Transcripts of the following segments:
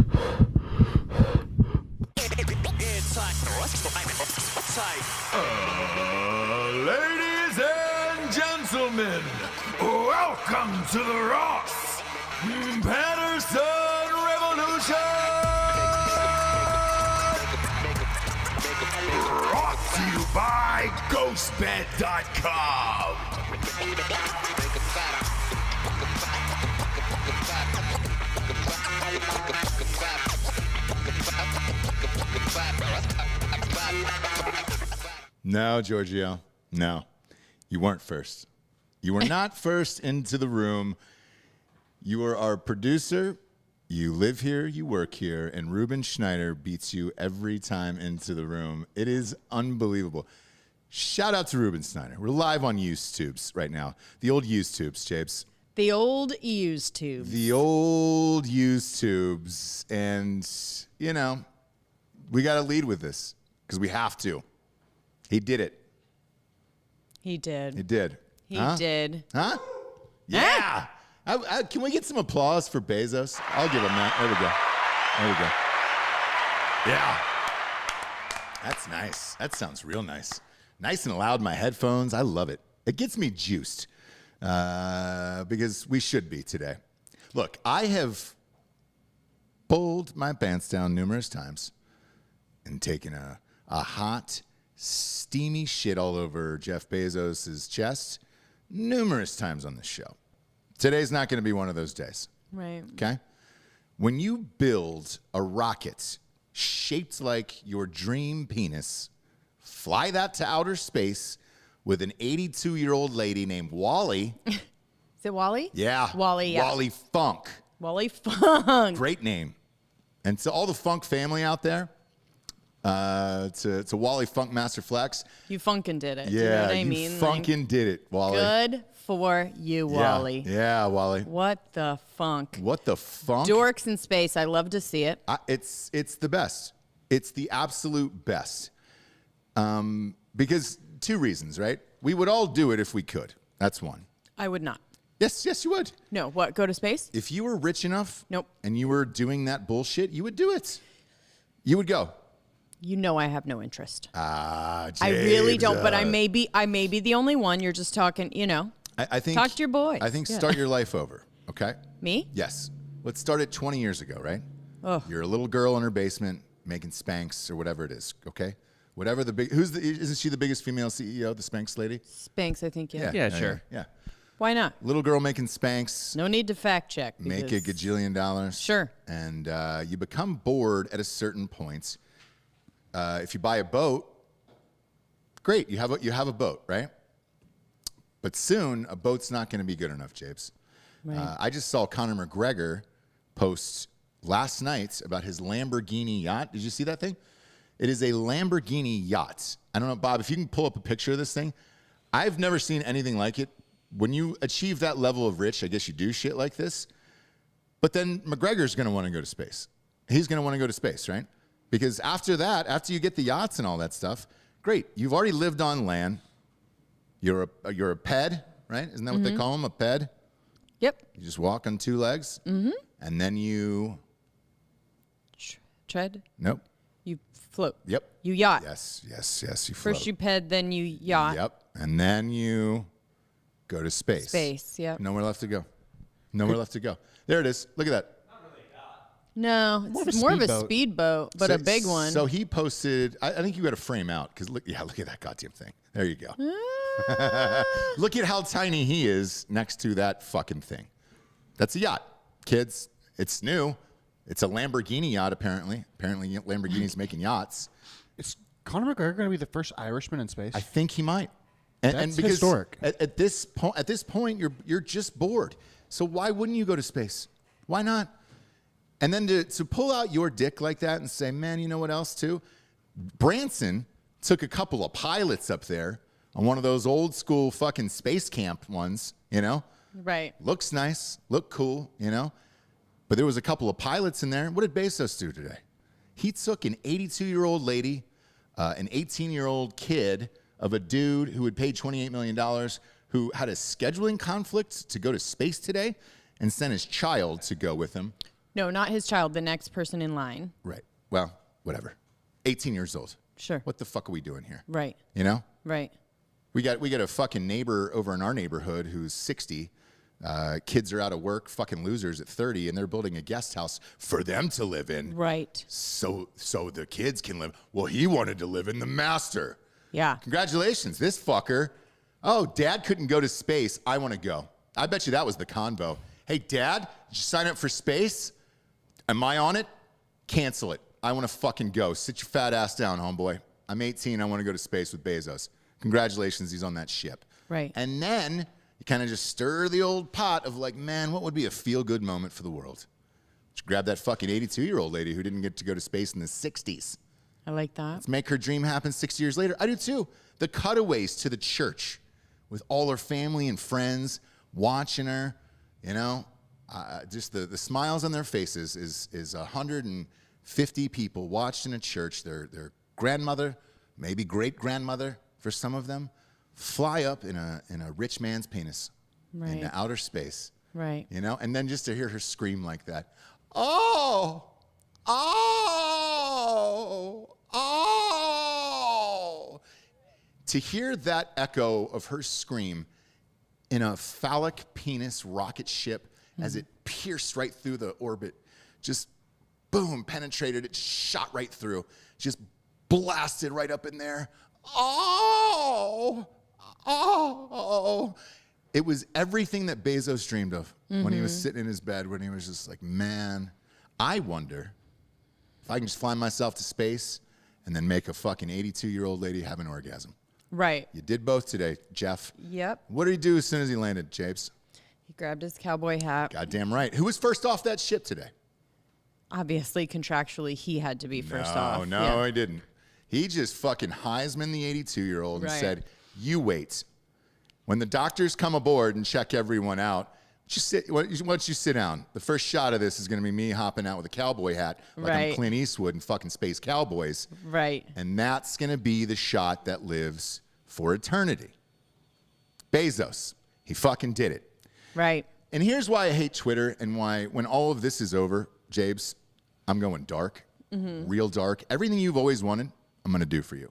Ladies and gentlemen, welcome to the Ross Patterson Revolution! Brought to you by GhostBed.com. No, Giorgio, no. You weren't first. You were not first into the room. You are our producer. You live here, you work here, and Rubin Schneider beats you every time into the room. It is unbelievable. Shout out to Rubin Schneider. We're live on YouTubes right now. The old YouTubes, Japes. The old YouTubes. The old YouTubes. And, you know, we got to lead with this because we have to. He did it. He did. He did. He did. Huh? Yeah. Can we get some applause for Bezos? I'll give him that. There we go. There we go. Yeah. That's nice. That sounds real nice. Nice and loud in my headphones. I love it. It gets me juiced because we should be today. Look, I have pulled my pants down numerous times and taken a hot, steamy shit all over Jeff Bezos' chest numerous times on this show. Today's not going to be one of those days. Right. Okay? When you build a rocket shaped like your dream penis, fly that to outer space with an 82-year-old lady named Wally. Is it Wally? Yeah. Wally, yeah. Wally Funk. Wally Funk. Great name. And to all the Funk family out there, to Wally Funk Master Flex. You funkin' did it. Yeah, you know what I you mean? funkin' did it, Wally. Good for you, Wally. Yeah, Wally. What the funk? What the funk? Dorks in space. I love to see it. It's the best. It's the absolute best. Because two reasons, right? We would all do it if we could. That's one. I would not. Yes, you would. No, what? Go to space? If you were rich enough Nope. and you were doing that bullshit, you would do it. You would go. You know I have no interest. James, I really don't, but I may be the only one. You're just talking, you know. I think talk to your boys. I think start your life over, okay? Me? Yes. Let's start it 20 years ago, right? Oh. You're a little girl in her basement making Spanx or whatever it is, okay? Whatever the big, isn't she the biggest female CEO, the Spanx lady? Spanx, I think, yeah. Yeah, sure. Yeah. Why not? Little girl making Spanx. No need to fact check. Make a gajillion dollars. Sure. And you become bored at a certain point. If you buy a boat, great, you have a boat, right? But soon, a boat's not going to be good enough, Japes. Right. I just saw Conor McGregor post last night about his Lamborghini yacht. Did you see that thing? It is a Lamborghini yacht. I don't know, Bob, if you can pull up a picture of this thing. I've never seen anything like it. When you achieve that level of rich, I guess you do shit like this. But then McGregor's going to want to go to space. He's going to want to go to space, right? Because after that, after you get the yachts and all that stuff, great. You've already lived on land. You're a ped, right? Isn't that what they call them, a ped? Yep. You just walk on two legs, and then you... Tread? Nope. You float. Yep. You yacht. Yes, you float. First you ped, then you yacht. Yep. And then you go to space. Space, yep. Nowhere left to go. Nowhere left to go. There it is. Look at that. No, it's more of a speedboat, but So- a big one. So he posted, I think you got to frame out, because look at that goddamn thing. There you go. Look at how tiny he is next to that fucking thing. That's a yacht. Kids, it's new. It's a Lamborghini yacht, apparently. Apparently, Lamborghini's making yachts. Is Conor McGregor going to be the first Irishman in space? I think he might. That's because historic. At this point, you're just bored. So why wouldn't you go to space? Why not? And then to pull out your dick like that and say, man, you know what else too? Branson took a couple of pilots up there on one of those old school fucking space camp ones, you know? Right. Looks nice, look cool, you know? But there was a couple of pilots in there. What did Bezos do today? He took an 82-year-old lady, an 18-year-old kid of a dude who had paid $28 million, who had a scheduling conflict to go to space today, and sent his child to go with him. No, not his child. The next person in line. Right. Well, whatever. 18 years old. Sure. What the fuck are we doing here? Right. You know? Right. We got a fucking neighbor over in our neighborhood who's 60. Kids are out of work, fucking losers at 30, and they're building a guest house for them to live in. Right. So the kids can live. Well, he wanted to live in the master. Yeah. Congratulations, this fucker. Oh, dad couldn't go to space. I want to go. I bet you that was the convo. Hey, dad, did you sign up for space? Am I on it? Cancel it. I want to fucking go. Sit your fat ass down, homeboy. I'm 18. I want to go to space with Bezos. Congratulations, he's on that ship. Right. And then you kind of just stir the old pot of like, man, what would be a feel-good moment for the world? Just grab that fucking 82-year-old lady who didn't get to go to space in the 60s. I like that. Let's make her dream happen 60 years later. I do too. The cutaways to the church with all her family and friends watching her, you know, just the smiles on their faces is 150 people watched in a church. Their grandmother, maybe great-grandmother for some of them, fly up in a rich man's penis into outer space. Right. You know, and then just to hear her scream like that, oh, oh, oh. To hear that echo of her scream in a phallic penis rocket ship as it pierced right through the orbit, just boom, penetrated it, shot right through, just blasted right up in there. Oh, oh. It was everything that Bezos dreamed of when he was sitting in his bed, when he was just like, man, I wonder if I can just fly myself to space and then make a fucking 82-year-old lady have an orgasm. Right. You did both today, Jeff. Yep. What did he do as soon as he landed, Japes? He grabbed his cowboy hat. Goddamn right. Who was first off that ship today? Obviously, contractually, he had to be first off. No, Yeah. I didn't. He just fucking Heisman the 82-year-old and said, you wait. When the doctors come aboard and check everyone out, why don't you sit down? The first shot of this is going to be me hopping out with a cowboy hat like I'm Clint Eastwood in fucking Space Cowboys. Right. And that's going to be the shot that lives for eternity. Bezos, he fucking did it. Right. And here's why I hate Twitter and why when all of this is over, Jabes, I'm going dark, real dark. Everything you've always wanted, I'm going to do for you.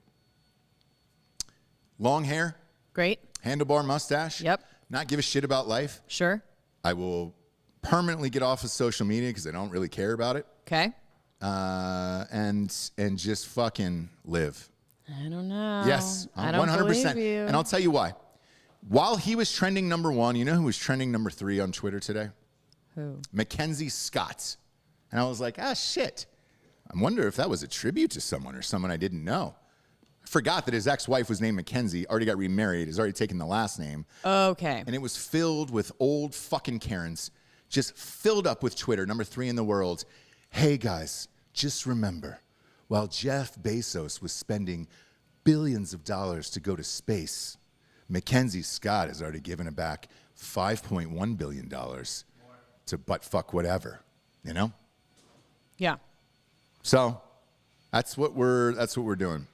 Long hair. Great. Handlebar mustache. Yep. Not give a shit about life. Sure. I will permanently get off of social media because I don't really care about it. Okay. And just fucking live. I don't know. Yes, I don't 100%. believe you. And I'll tell you why. While he was trending number 1, you know who was trending number 3 on Twitter today? Who? Mackenzie Scott. And I was like, shit. I wonder if that was a tribute to someone or someone I didn't know. I forgot that his ex-wife was named Mackenzie, already got remarried, has already taken the last name. Okay. And it was filled with old fucking Karens, just filled up with Twitter, number 3 in the world. Hey guys, just remember, while Jeff Bezos was spending billions of dollars to go to space, Mackenzie Scott has already given back $5.1 billion to butt fuck whatever, you know? Yeah. So that's what we're doing.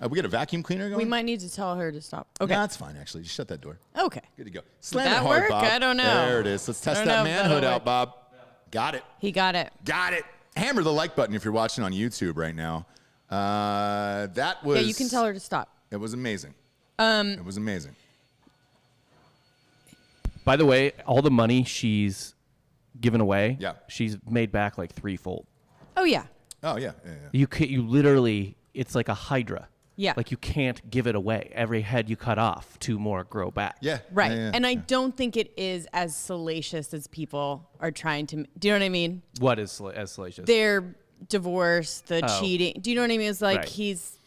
We got a vacuum cleaner going? We might need to tell her to stop. Okay. No, that's fine, actually. Just shut that door. Okay. Good to go. Did Slam that it hard, work? Bob. I don't know. There it is. Let's test that manhood out, Bob. Got it. He got it. Got it. Hammer the like button if you're watching on YouTube right now. That was... Yeah, you can tell her to stop. It was amazing. It was amazing. By the way, all the money she's given away, she's made back like threefold. Oh, yeah. Oh, yeah. You literally, it's like a hydra. Yeah. Like you can't give it away. Every head you cut off, 2 more grow back. Yeah. Right. Yeah. And I don't think it is as salacious as people are trying to. Do you know what I mean? What is as salacious? Their divorce, the cheating. Do you know what I mean? It's like he's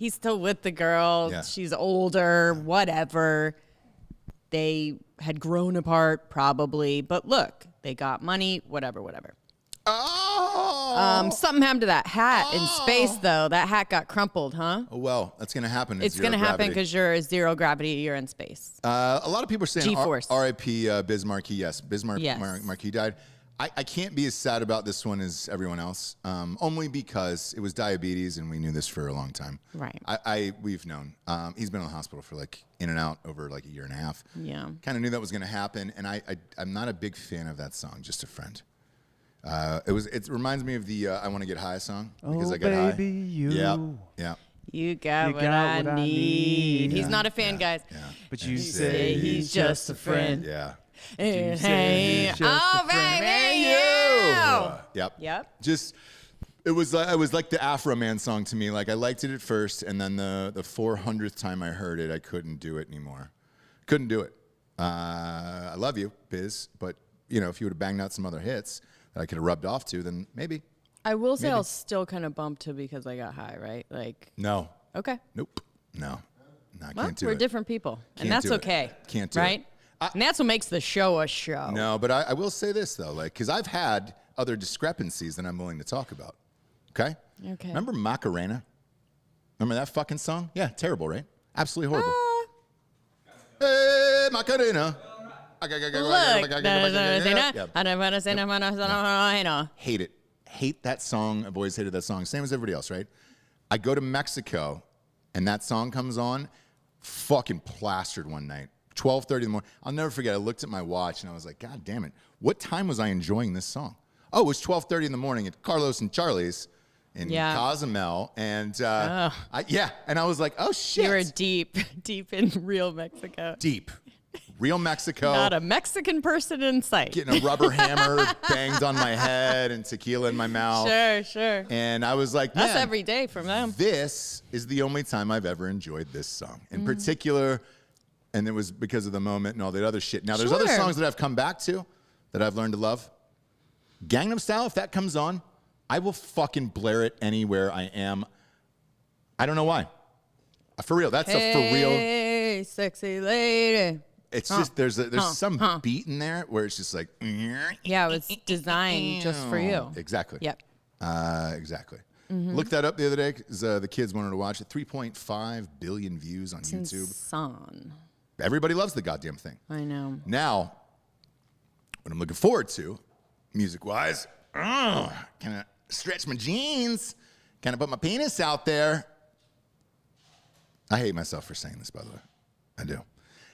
still with the girl. Yeah. She's older, whatever. They had grown apart probably. But look, they got money, whatever. Oh! Something happened to that hat in space, though. That hat got crumpled, huh? Oh, well, that's going to happen. It's going to happen because you're zero gravity. You're in space. A lot of people are saying G-force. R.I.P. Biz Markie. Yes, Biz Yes. Markie died. I can't be as sad about this one as everyone else, only because it was diabetes and we knew this for a long time. Right. We've known. He's been in the hospital for like in and out over like a year and a half. Yeah. Kind of knew that was going to happen, and I'm not a big fan of that song, Just a Friend. It reminds me of the "I Want to Get High" song because Oh, I get high. baby, you. Yeah. You got what I need. He's not a fan, guys. Yeah. But you Say he's just a friend. Yeah. Hey, he's just oh a friend. baby, you. Yep. Yep. Just it was like the Afro Man song to me. Like I liked it at first, and then the 400th time I heard it, I couldn't do it anymore. Couldn't do it. I love you, Biz, but if you would have banged out some other hits that I could have rubbed off to, then maybe. I will say I'll still kind of bump to Because I Got High, right? Like. No. Okay. Nope. No, I Well, can't do we're it. different people, and Can't that's do it. okay. Can't do it. right? And that's what makes the show a show. No, but I will say this though, because I've had other discrepancies that I'm willing to talk about. Okay. Okay. Remember Macarena? Remember that fucking song? Yeah, terrible, right? Absolutely horrible. Hey, Macarena. Look. Hate it. Hate that song. I've always hated that song. Same as everybody else, right? I go to Mexico, and that song comes on, fucking plastered one night. 12:30 in the morning. I'll never forget. I looked at my watch, and I was like, God damn it. What time was I enjoying this song? Oh, it was 12:30 in the morning at Carlos and Charlie's in Cozumel. And, and I was like, oh, shit. You were deep in real Mexico. Deep. Real Mexico. Not a Mexican person in sight. Getting a rubber hammer banged on my head and tequila in my mouth. Sure. And I was like, man, that's every day from them. This is the only time I've ever enjoyed this song. In particular, and it was because of the moment and all that other shit. Now, there's other songs that I've come back to that I've learned to love. Gangnam Style, if that comes on, I will fucking blare it anywhere I am. I don't know why. For real, that's a for real. Hey, sexy lady. It's just there's some beat in there where it's just like yeah, it was designed just for you. Exactly. Yep. Exactly. Looked that up the other day because the kids wanted to watch it. 3.5 billion views on YouTube. Son. Everybody loves the goddamn thing. I know. Now, what I'm looking forward to, music-wise, kind of stretch my jeans, kind of put my penis out there. I hate myself for saying this, by the way. I do.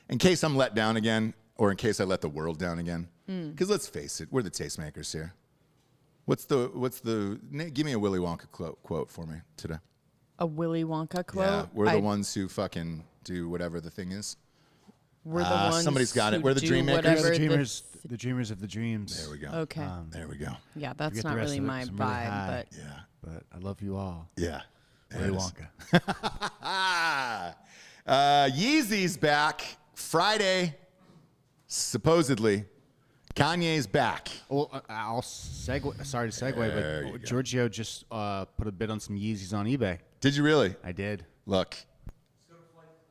In case I'm let down again, or in case I let the world down again. Because let's face it, we're the tastemakers here. Give me a Willy Wonka quote for me today. A Willy Wonka quote? Yeah, we're the ones who fucking do whatever the thing is. We're the ones somebody's got it. We're the dream makers. whatever The dreamers of the dreams. There we go. Okay. There we go. Yeah, that's Forget the not rest really of it, my 'cause I'm really vibe, high. but Yeah. But I love you all. Yeah. Willy Wonka. Yeezy's back Friday, supposedly. Kanye's back. Well, I'll segue. Sorry to segue, There you but go. Giorgio just put a bid on some Yeezys on eBay. Did you really? I did. Look,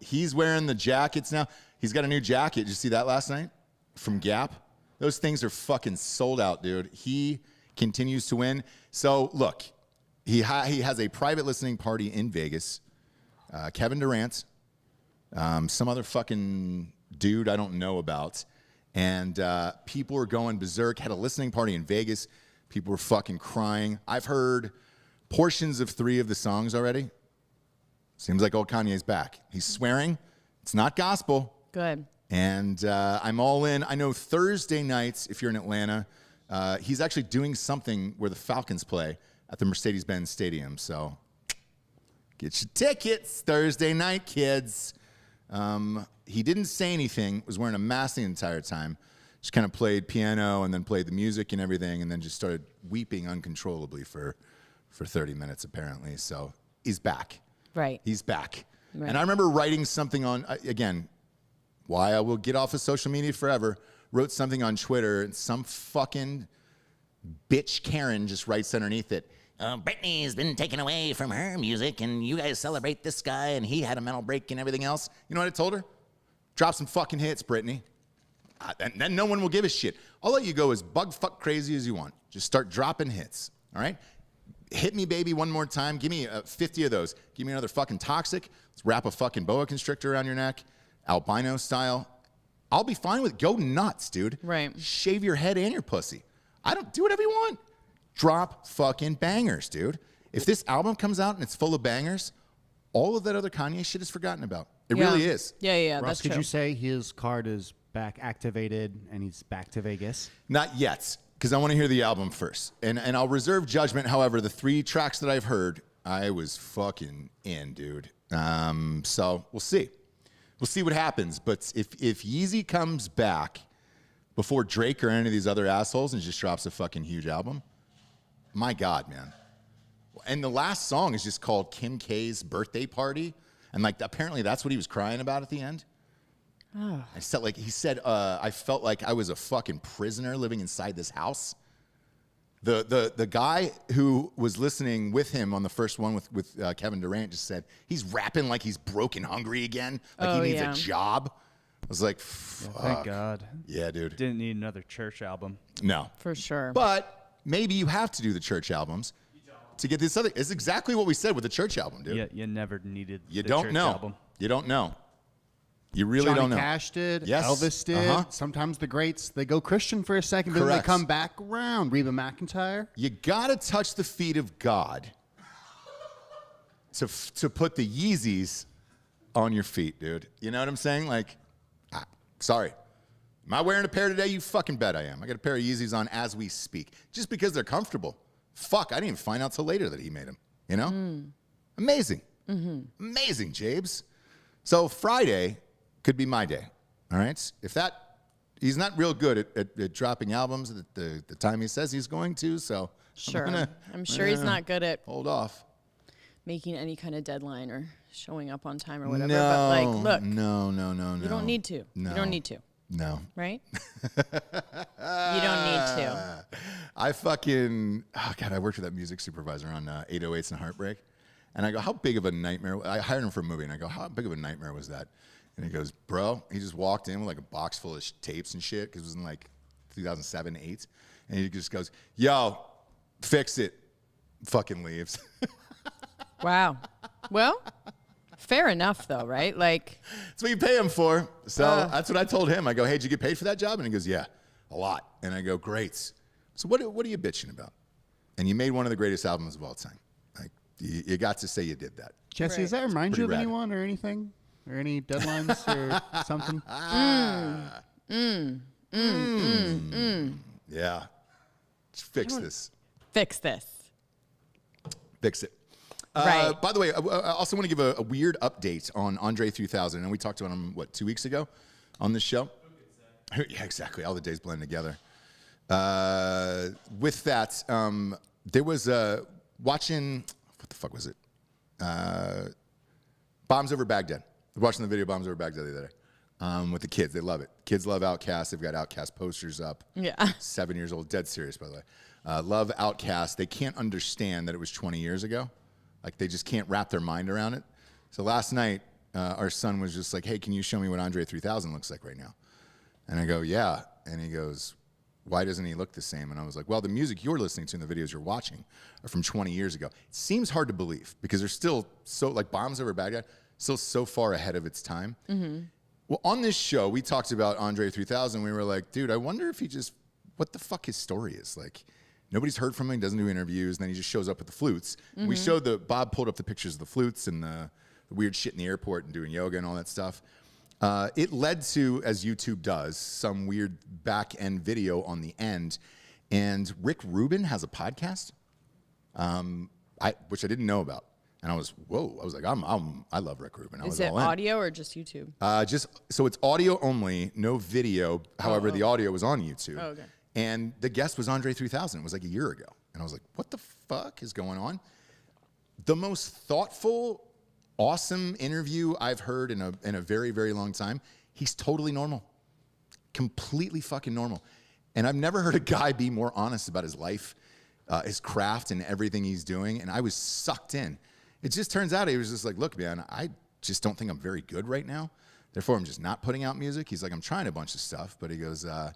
he's wearing the jackets now. He's got a new jacket. Did you see that last night from Gap? Those things are fucking sold out, dude. He continues to win. So, look, he has a private listening party in Vegas. Kevin Durant, some other fucking dude I don't know about. And people were going berserk. Had a listening party in Vegas. People were fucking crying. I've heard portions of 3 of the songs already. Seems like old Kanye's back. He's swearing. It's not gospel. good. And I'm all in. I know Thursday nights, if you're in Atlanta, he's actually doing something where the Falcons play at the Mercedes-Benz Stadium. So get your tickets Thursday night, kids. He didn't say anything, was wearing a mask the entire time. Just kind of played piano and then played the music and everything, and then just started weeping uncontrollably for 30 minutes, apparently. So he's back. Right. He's back. Right. And I remember writing something on, again, why I will get off of social media forever, wrote something on Twitter, and some fucking bitch Karen just writes underneath it, Britney's been taken away from her music, and you guys celebrate this guy, and he had a mental break and everything else. You know what I told her? Drop some fucking hits, Britney. And then no one will give a shit. I'll let you go as bug fuck crazy as you want. Just start dropping hits, all right? Hit me, baby, one more time. Give me 50 of those. Give me another fucking Toxic. Let's wrap a fucking boa constrictor around your neck, albino style. I'll be fine with it. Go nuts, dude. Right. Shave your head and your pussy. I don't do whatever you want. Drop fucking bangers, dude. If this album comes out and it's full of bangers, all of that other Kanye shit is forgotten about. It really is. Yeah, Ross, that's could true. you say his card is back activated and he's back to Vegas? Not yet. because I want to hear the album first. And I'll reserve judgment. However, the 3 tracks that I've heard, I was fucking in, dude. So we'll see. We'll see what happens. But if Yeezy comes back before Drake or any of these other assholes and just drops a fucking huge album, my God, man. And the last song is just called Kim K's Birthday Party. And like apparently that's what he was crying about at the end. Oh. He said, I felt like I was a fucking prisoner living inside this house. The guy who was listening with him on the first one with Kevin Durant just said he's rapping like he's broken hungry again, like he needs a job. I was like, fuck. Yeah, thank God. Yeah, dude. Didn't need another church album. No. For sure. But maybe you have to do the church albums to get this other. It's exactly what we said with the church album, dude. Yeah, you never needed the church know. album. You don't know. You really Johnny don't know. Cash did. Yes. Elvis did. Sometimes the greats, they go Christian for a second, but then they Correct. come back around. Reba McEntire. You got to touch the feet of God to put the Yeezys on your feet, dude. You know what I'm saying? Like, sorry. Am I wearing a pair today? You fucking bet I am. I got a pair of Yeezys on as we speak. Just because they're comfortable. Fuck, I didn't even find out till later that he made them. You know? Amazing. Amazing, Jabes. So Friday could be my day. All right? He's not real good at dropping albums at the time he says he's going to, so Sure. I'm sure he's not good at hold off. making any kind of deadline or showing up on time or whatever. No, but like, look, no. you don't need to. No. You don't need to. No. Right? You don't need to. I worked with that music supervisor on 808s and Heartbreak. And I go, how big of a nightmare? I hired him for a movie, and I go, how big of a nightmare was that? And he goes, bro, he just walked in with like a box full of tapes and shit, because it was in like 2007, 8. And he just goes, yo, fix it. Fucking leaves. Wow. Well, fair enough, though, right? Like, That's what you pay him for. So that's what I told him. I go, hey, did you get paid for that job? And he goes, yeah, a lot. And I go, great. So what are you bitching about? And you made one of the greatest albums of all time. Like, you got to say you did that. Jesse, does that remind you of anyone or anything? Or any deadlines or something? Yeah. Just fix this. fix this. Fix it. Right. By the way, I also want to give a weird update on Andre 3000. And we talked about him, 2 weeks ago on this show? Yeah, exactly. All the days blend together. With that, there was watching, what the fuck was it? Bombs Over Baghdad. Watching the video Bombs Over Baghdad the other day with the kids. They love it. Kids love Outkast. They've got Outkast posters up. Yeah. 7 years old. Dead serious, by the way. Love Outkast. They can't understand that it was 20 years ago. Like, they just can't wrap their mind around it. So last night, our son was just like, hey, can you show me what Andre 3000 looks like right now? And I go, yeah. And he goes, why doesn't he look the same? And I was like, well, the music you're listening to and the videos you're watching are from 20 years ago. It seems hard to believe because they're still so, like Bombs Over Baghdad, still so far ahead of its time. Mm-hmm. Well, on this show, we talked about Andre 3000. We were like, dude, I wonder if he just, what the fuck his story is. Like, nobody's heard from him. He doesn't do interviews. And then he just shows up with the flutes. Mm-hmm. We showed Bob pulled up the pictures of the flutes and the weird shit in the airport and doing yoga and all that stuff. It led to, as YouTube does, some weird back-end video on the end. And Rick Rubin has a podcast, which I didn't know about. And I was, whoa. I was like, I love Rick Rubin. Is it audio or just YouTube? So it's audio only, no video. However, the audio was on YouTube. Oh, okay. And the guest was Andre 3000. It was like a year ago. And I was like, what the fuck is going on? The most thoughtful, awesome interview I've heard in a very, very long time. He's totally normal. Completely fucking normal. And I've never heard a guy be more honest about his life, his craft, and everything he's doing. And I was sucked in. It just turns out he was just like, look, man, I just don't think I'm very good right now. Therefore, I'm just not putting out music. He's like, I'm trying a bunch of stuff. But he goes, I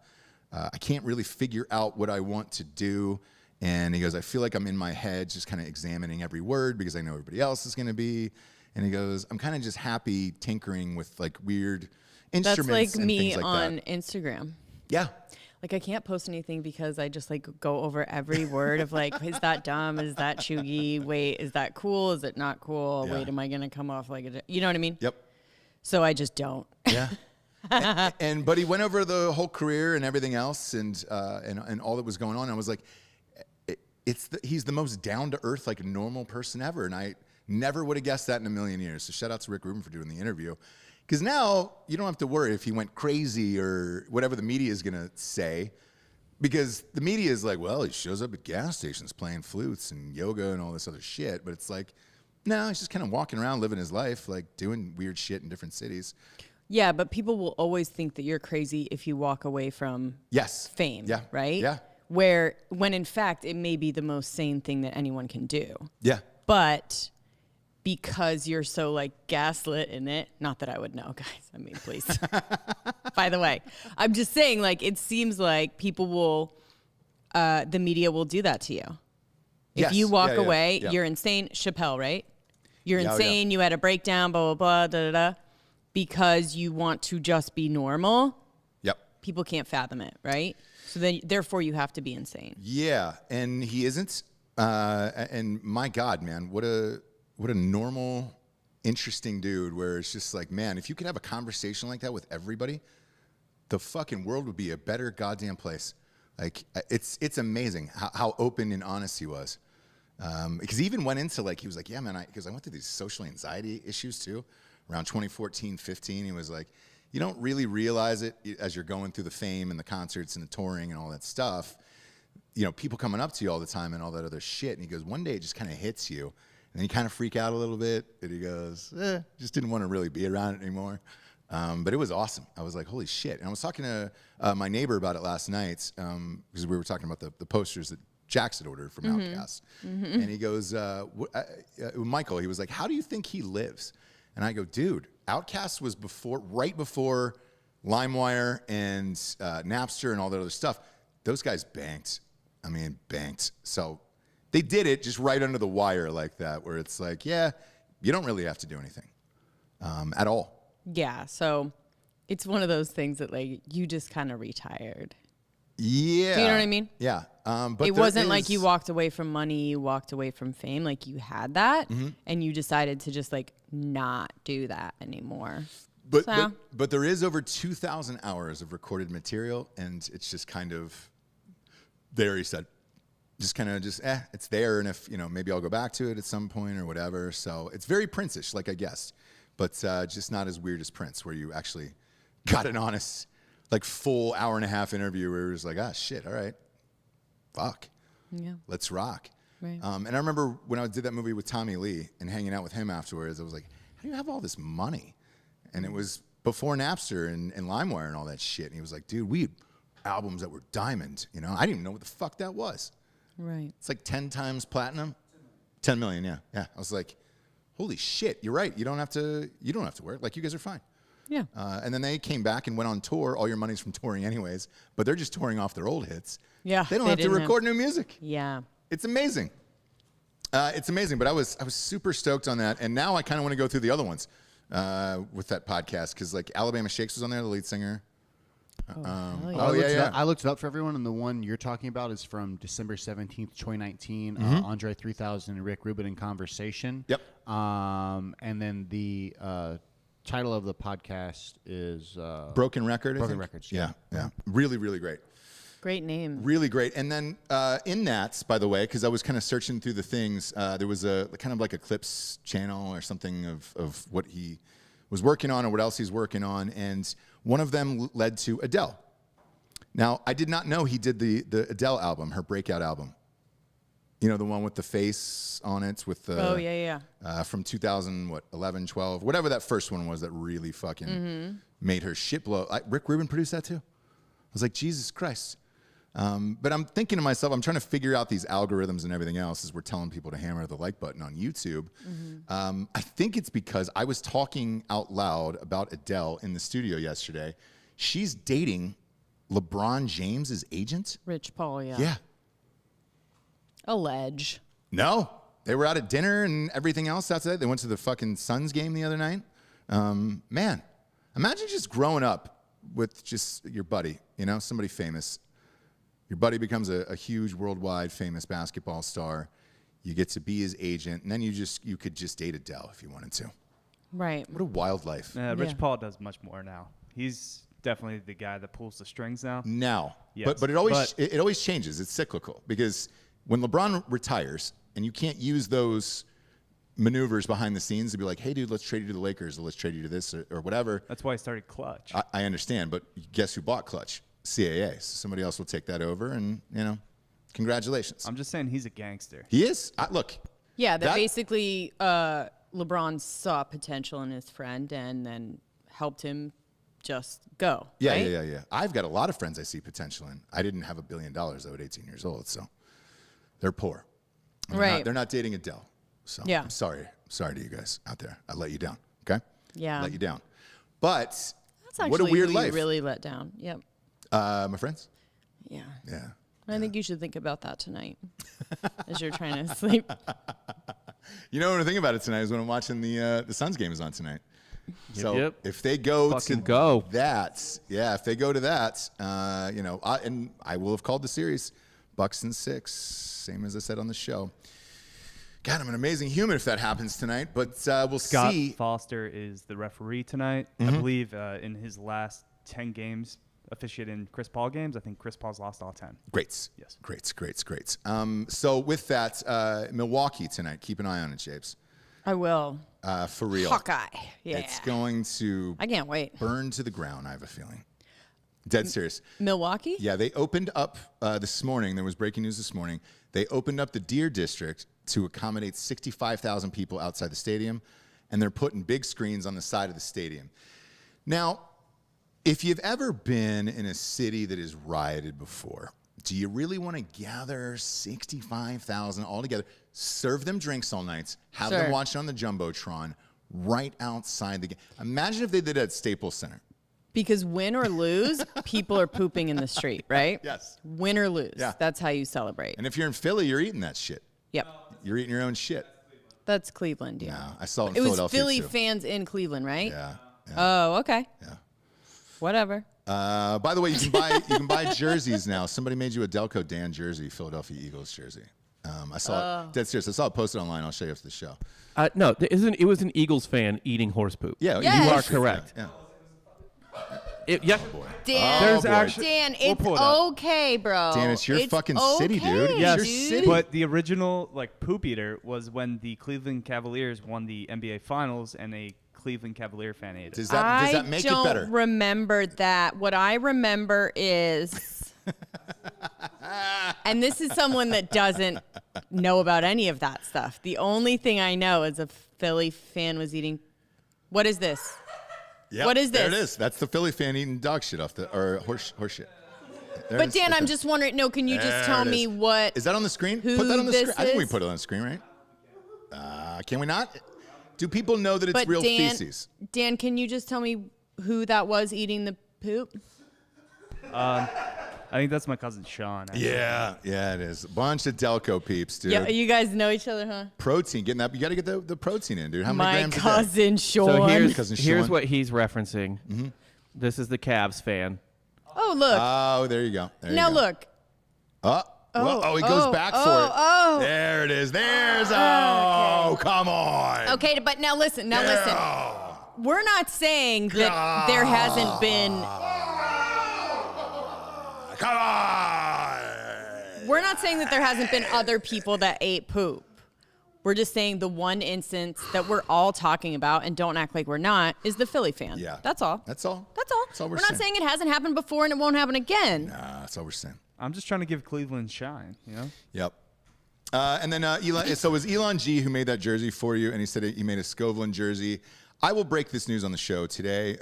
can't really figure out what I want to do. And he goes, I feel like I'm in my head just kind of examining every word because I know everybody else is going to be. And he goes, I'm kind of just happy tinkering with like weird instruments. That's like and me things like on that. Instagram. Yeah. Like, I can't post anything because I just like go over every word of like, is that dumb? Is that chuggy? Wait, is that cool? Is it not cool? Yeah. Wait, am I going to come off like a, you know what I mean? Yep. So I just don't. Yeah. But he went over the whole career and everything else and all that was going on. I was like, he's the most down to earth, like normal person ever. And I never would have guessed that in a million years. So shout out to Rick Rubin for doing the interview. Because now you don't have to worry if he went crazy or whatever the media is going to say. Because the media is like, well, he shows up at gas stations playing flutes and yoga and all this other shit. But it's like, no, he's just kind of walking around living his life, like doing weird shit in different cities. Yeah, but people will always think that you're crazy if you walk away from fame, right? Yeah. When in fact, it may be the most sane thing that anyone can do. Yeah. But because you're so like gaslit in it, not that I would know, guys. I mean, please. By the way, I'm just saying, like, it seems like people will, the media will do that to you. If you walk away, you're insane. Chappelle, right? You're insane. You had a breakdown, blah, blah, blah, da, da, da. Because you want to just be normal. Yep. People can't fathom it, right? So then, therefore, you have to be insane. Yeah, and he isn't. And my God, man, what a normal, interesting dude. Where it's just like, man, if you could have a conversation like that with everybody, the fucking world would be a better goddamn place. Like, it's amazing how open and honest he was. Because he even went into like, he was like, yeah, man, because I went through these social anxiety issues too. Around 2014, 15, he was like, you don't really realize it as you're going through the fame and the concerts and the touring and all that stuff. You know, people coming up to you all the time and all that other shit. And he goes, one day it just kind of hits you. And then you kind of freak out a little bit. And he goes, just didn't want to really be around it anymore. But it was awesome. I was like, holy shit. And I was talking to my neighbor about it last night because we were talking about the posters that Jax had ordered from Outkast. And he goes, Michael, he was like, how do you think he lives? And I go, dude, Outkast was right before LimeWire and Napster and all that other stuff. Those guys banked. I mean, banked. So they did it just right under the wire like that, where it's like, yeah, you don't really have to do anything at all. Yeah, so it's one of those things that, like, you just kind of retired. Yeah. Do you know what I mean? Yeah. But it wasn't like you walked away from money, you walked away from fame. Like, you had that, and you decided to just, like, not do that anymore. But there is over 2,000 hours of recorded material, and it's just kind of, there he said, just kind of it's there, and if, you know, maybe I'll go back to it at some point or whatever. So it's very Prince-ish, like I guessed, but just not as weird as Prince, where you actually got an honest, like, full hour-and-a-half interview where it was like, shit, all right, fuck, let's rock. Right. And I remember when I did that movie with Tommy Lee and hanging out with him afterwards, I was like, how do you have all this money? And it was before Napster and LimeWire and all that shit. And he was like, dude, we had albums that were diamond. You know, I didn't even know what the fuck that was. Right. It's like 10 times platinum. 10 million, yeah. Yeah. I was like, holy shit, you're right. You don't have to work. Like, you guys are fine. Yeah. And then they came back and went on tour. All your money's from touring anyways, but they're just touring off their old hits. Yeah. They don't have to record new music. Yeah. It's amazing. It's amazing, but I was super stoked on that. And now I kind of want to go through the other ones with that podcast, because, like, Alabama Shakes was on there, the lead singer. I looked it up for everyone, and the one you're talking about is from December 17th, 2019. Andre 3000 and Rick Rubin in conversation. Yep. And then the title of the podcast is Broken Record. Broken Records. Yeah. Really, really great. Great name. Really great. And then in that, by the way, because I was kind of searching through the things, there was a kind of like a clips channel or something of what he was working on or what else he's working on. And one of them led to Adele. Now, I did not know he did the Adele album, her breakout album. You know, the one with the face on it with the from 2011, 12, whatever that first one was that really fucking made her shit blow. Rick Rubin produced that too. I was like, Jesus Christ. But I'm thinking to myself, I'm trying to figure out these algorithms and everything else as we're telling people to hammer the like button on YouTube. I think it's because I was talking out loud about Adele in the studio yesterday. She's dating LeBron James' agent. Rich Paul, yeah. Yeah. Allege. No. They were out at dinner and everything else outside. They went to the fucking Suns game the other night. Man, imagine just growing up with just your buddy, you know, somebody famous. Your buddy becomes a huge worldwide famous basketball star. You get to be his agent, and then you could just date Adele if you wanted to. Right. What a wild life. Rich Paul does much more now. He's definitely the guy that pulls the strings now. Now, Yes. but it always changes. It's cyclical because when LeBron retires and you can't use those maneuvers behind the scenes to be like, hey, dude, let's trade you to the Lakers or let's trade you to this or whatever. That's why he started Clutch. I understand, but guess who bought Clutch? CAA. So somebody else will take that over, and congratulations. I'm just saying he's a gangster. He is. Look. Yeah, that basically LeBron saw potential in his friend and then helped him just go. Yeah, right? yeah. I've got a lot of friends I see potential in. I didn't have $1 billion though at 18 years old, so they're poor. And Right. They're not dating Adele. So Yeah. I'm sorry to you guys out there. I let you down. Okay. Yeah. Let you down. But That's actually what a weird who life. you really let down. Yep. My friends. Yeah. Yeah. I think you should think about that tonight as you're trying to sleep. You know what I'm thinking about it tonight is when I'm watching the Suns game is on tonight. So yep. if they go Fucking to go. that, if they go to that, and I will have called the series Bucks in 6, same as I said on the show. God, I'm an amazing human if that happens tonight, but we'll Scott see. Foster is the referee tonight. I believe in his last 10 games officiating Chris Paul games, I think Chris Paul's lost all 10. Greats. Yes. Greats. So with that, Milwaukee tonight, keep an eye on it, Japes. I will. For real. Hawkeye. Yeah. It's going to I can't wait. burn to the ground, I have a feeling. Dead serious. Milwaukee? Yeah, they opened up this morning. There was breaking news this morning. They opened up the Deer District to accommodate 65,000 people outside the stadium, and they're putting big screens on the side of the stadium. Now, if you've ever been in a city that is rioted before, do you really want to gather 65,000 all together, serve them drinks all nights, have them Sure. watch it on the Jumbotron right outside the game? Imagine if they did it at Staples Center. Because win or lose, people are pooping in the street, right? Yes. Win or lose. Yeah. That's how you celebrate. And if you're in Philly, you're eating that shit. Yep. You're eating your own shit. That's Cleveland, yeah. No, I saw it in It was Philadelphia Philly too. fans in Cleveland, right? Yeah. Oh, okay. Yeah. Whatever. By the way, you can buy jerseys now. Somebody made you a Delco Dan jersey, Philadelphia Eagles jersey. I saw it. Dead serious. I saw it posted online. I'll show you after the show. No, it was an Eagles fan eating horse poop. Yeah, Yes. You are horse poop, correct. Yeah. Yeah. Dan, There's boy. actually Dan, we'll it's pull it up. okay, bro. Dan, it's your fucking city, dude. okay, Yes, dude. your city. But the original poop eater was when the Cleveland Cavaliers won the NBA Finals and a Cleveland Cavalier fan ate it. Does that make it better? I don't remember that. What I remember is, and this is someone that doesn't know about any of that stuff. The only thing I know is a Philly fan was eating. What is this? Yep, what is There it this? is. That's the Philly fan eating dog shit or horse shit. There it But is. Dan, Right I'm there. just wondering. No, can you just There tell it me is. what? Is that on the screen? who Put that on the this screen. I think we is? put it on the screen, right? Can we not? Do people know that it's But real Dan, feces? Dan, can you just tell me who that was eating the poop? I think that's my cousin Sean. actually. Yeah, it is. A bunch of Delco peeps, dude. Yeah, you guys know each other, huh? Protein, getting that. You got to get the protein in, dude. How many My grams a day? cousin Sean. So Cousin here's Sean. what he's referencing. This is the Cavs fan. Oh, look. Oh, there you go. There you now go. look. He goes back for it. Oh. There it is. Oh, come on. Okay, but now listen. We're not saying that there hasn't been. Come on. We're not saying that there hasn't been other people that ate poop. We're just saying the one instance that we're all talking about, and don't act like we're not, is the Philly fan. Yeah. That's all. That's all. That's all. That's all we're we're not saying it hasn't happened before and it won't happen again. That's all we're saying. I'm just trying to give Cleveland shine, you know? Yep. And then Elon. So it was Elon G who made that jersey for you, and he said he made a Scoveland jersey. I will break this news on the show today.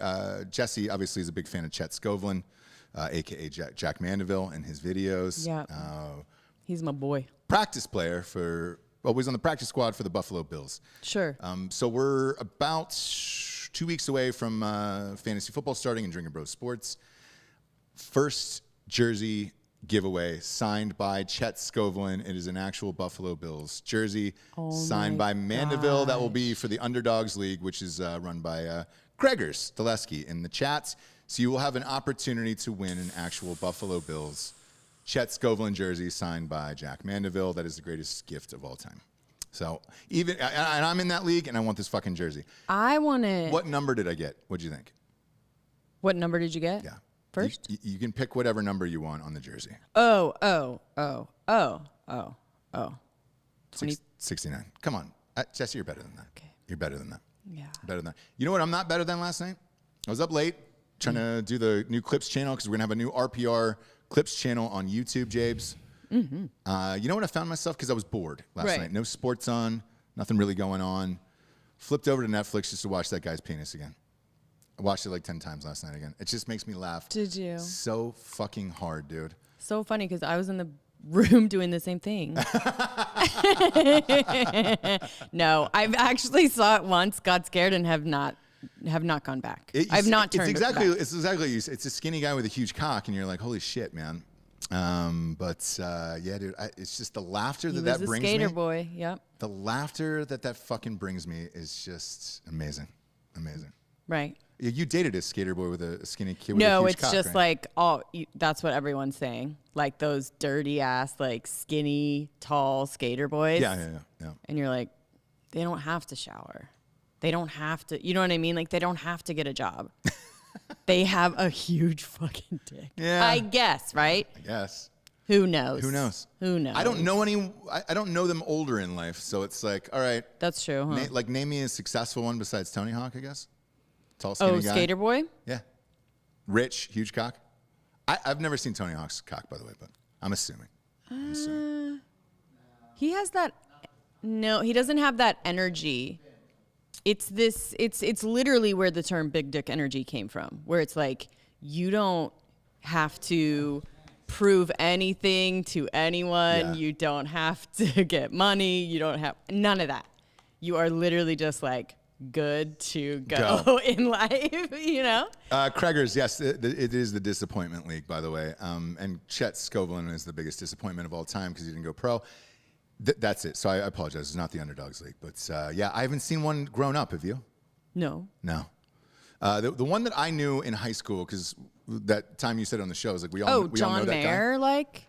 Jessie obviously is a big fan of Chet Scoveland, a.k.a. Jack Mandeville, and his videos. Yeah. He's my boy. Practice player was on the practice squad for the Buffalo Bills. Sure. So we're about 2 weeks away from fantasy football starting in Drinking Bros Sports. First jersey giveaway signed by Chet Scoveland. It is an actual Buffalo Bills jersey signed by Mandeville. That will be for the Underdogs League, which is run by Gregor Stileski in the chats. So you will have an opportunity to win an actual Buffalo Bills Chet Scoveland jersey signed by Jack Mandeville. That is the greatest gift of all time. So and I'm in that league, and I want this fucking jersey. I want to. What number did I get? What'd you think? What number did you get? Yeah. First? You can pick whatever number you want on the jersey. Oh. 69. Come on. Jessie, you're better than that. Okay. You're better than that. Yeah. Better than that. You know what I'm not better than last night? I was up late trying to do the new Clips channel because we're going to have a new RPR Clips channel on YouTube, Jabes. Mm-hmm. You know what I found myself? Because I was bored last night. No sports on. Nothing really going on. Flipped over to Netflix just to watch that guy's penis again. I watched it like 10 times last night again. It just makes me laugh. Did you? So fucking hard, dude. So funny because I was in the room doing the same thing. No, I've actually saw it once, got scared, and have not gone back. I've not turned it's back. exactly it's a skinny guy with a huge cock, and you're like, holy shit, man. Yeah, dude, it's just the laughter that brings me. Skater boy. Yep. The laughter that fucking brings me is just amazing. Right. You dated a skater boy with a skinny kid with a No, huge it's cock, just right? like that's what everyone's saying. Like those dirty ass, like skinny, tall skater boys. Yeah. And you're like, they don't have to shower. They don't have to. You know what I mean? Like they don't have to get a job. They have a huge fucking dick. Yeah. I guess, right? I guess. Who knows? Who knows? I don't know I don't know them older in life, so it's like, all right. That's true, huh? Name me a successful one besides Tony Hawk, I guess. Tall, skinny guy. Skater boy? Yeah. Rich, huge cock. I've never seen Tony Hawk's cock, by the way, but I'm assuming. He has that. No, he doesn't have that energy. It's literally where the term big dick energy came from, where it's like, you don't have to prove anything to anyone. Yeah. You don't have to get money. You don't have none of that. You are literally just like good to go. In life, you know? Craigers, yes, it is the disappointment league, by the way. And Chet Scovelin is the biggest disappointment of all time because he didn't go pro. That's it. So I apologize. It's not the Underdogs League. But yeah, I haven't seen one grown up. Have you? No. The one that I knew in high school, because that time you said on the show, is like we all know John that Mayer, guy. like?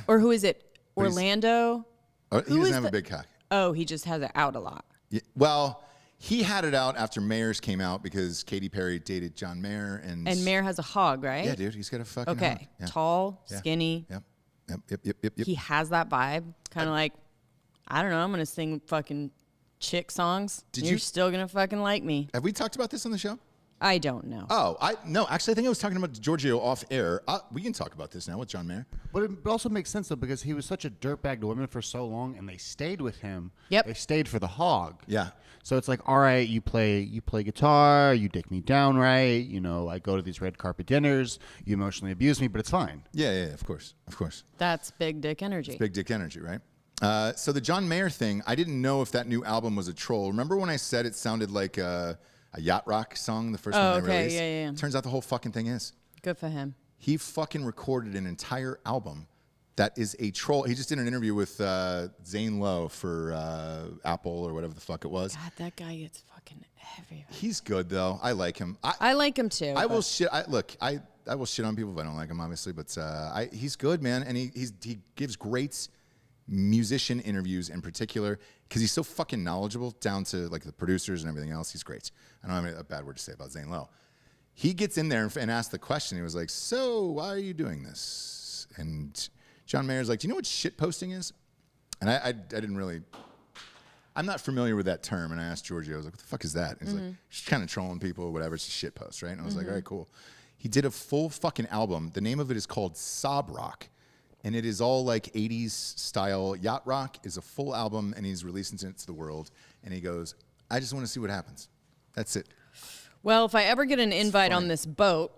Or who is it? But Orlando? He doesn't have a big cock. Oh, he just has it out a lot. Yeah, well, he had it out after Mayer's came out because Katy Perry dated John Mayer. And Mayer has a hog, right? Yeah, dude. He's got a fucking hog. Okay. Yeah. Tall, Yeah. skinny. Yep. He has that vibe. Kind of like, I don't know, I'm going to sing fucking chick songs. You're still going to fucking like me. Have we talked about this on the show? I don't know. Oh, no. Actually, I think I was talking about Giorgio off air. We can talk about this now with John Mayer. But it also makes sense, though, because he was such a dirtbag to women for so long, and they stayed with him. Yep. They stayed for the hog. Yeah. So it's like, all right, you play guitar, you dick me down right, you know, I go to these red carpet dinners, you emotionally abuse me, but it's fine. Yeah, of course. That's big dick energy. It's big dick energy, right? So the John Mayer thing, I didn't know if that new album was a troll. Remember when I said it sounded like a Yacht Rock song, the first one they released? Yeah. Turns out the whole fucking thing is. Good for him. He fucking recorded an entire album that is a troll. He just did an interview with Zane Lowe for Apple or whatever the fuck it was. God, that guy gets fucking everywhere. He's good, though. I like him. I like him, too. I will shit. I will shit on people if I don't like him, obviously, but he's good, man, and he gives great musician interviews in particular because he's so fucking knowledgeable down to like the producers and everything else. He's great. I don't have a bad word to say about Zane Lowe. He gets in there and asks the question. He was like, "So why are you doing this?" And John Mayer's like, "Do you know what shit posting is?" And I didn't really. I'm not familiar with that term. And I asked Giorgio, I was like, "What the fuck is that?" And he's like, "Just kind of trolling people or whatever. It's a shit post, right?" And I was like, "All right, cool." He did a full fucking album. The name of it is called Sob Rock. And it is all like 80s style. Yacht Rock is a full album, and he's releasing it to the world. And he goes, "I just want to see what happens." That's it. Well, if I ever get an invite on this boat,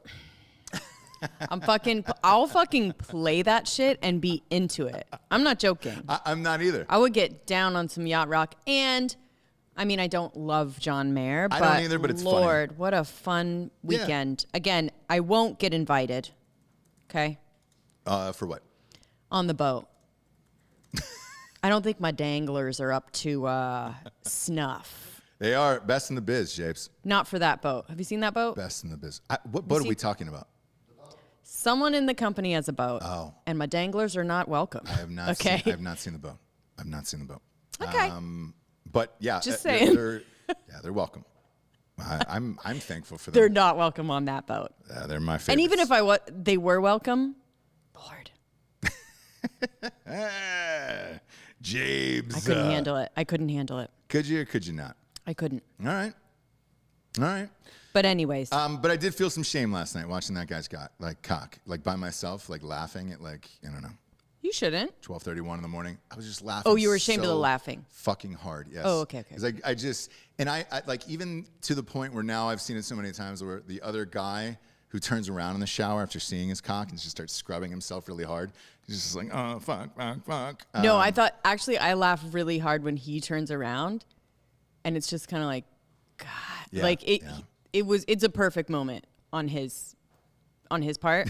I'll fucking play that shit and be into it. I'm not joking. I'm not either. I would get down on some Yacht Rock. And, I mean, I don't love John Mayer, but I don't either, but it's funny. Lord, what a fun weekend. Yeah. Again, I won't get invited. Okay? For what? On the boat. I don't think my danglers are up to snuff. They are best in the biz, Japes. Not for that boat. Have you seen that boat? Best in the biz. What boat are we talking about? Someone in the company has a boat. Oh. And my danglers are not welcome. I have not. Okay. I have not seen the boat. I've not seen the boat. Okay. But yeah, Just saying. They're welcome. I'm thankful for them. They're not welcome on that boat. They're my favorite. And even if they were welcome, Lord, James, I couldn't handle it. I couldn't handle it. Could you or could you not? I couldn't. All right. But anyways, But I did feel some shame last night watching that guy's cock, like by myself, like laughing at I don't know. you shouldn't. 12:31 in the morning. I was just laughing. Oh, you were ashamed of the laughing. Fucking hard, yes. Oh, okay. Because I just, and I like, even to the point where now I've seen it so many times where the other guy who turns around in the shower after seeing his cock and just starts scrubbing himself really hard. He's just like, oh, fuck. No, I thought, actually, I laugh really hard when he turns around. And it's just kind of like, God. Yeah, like, yeah. It's a perfect moment on his part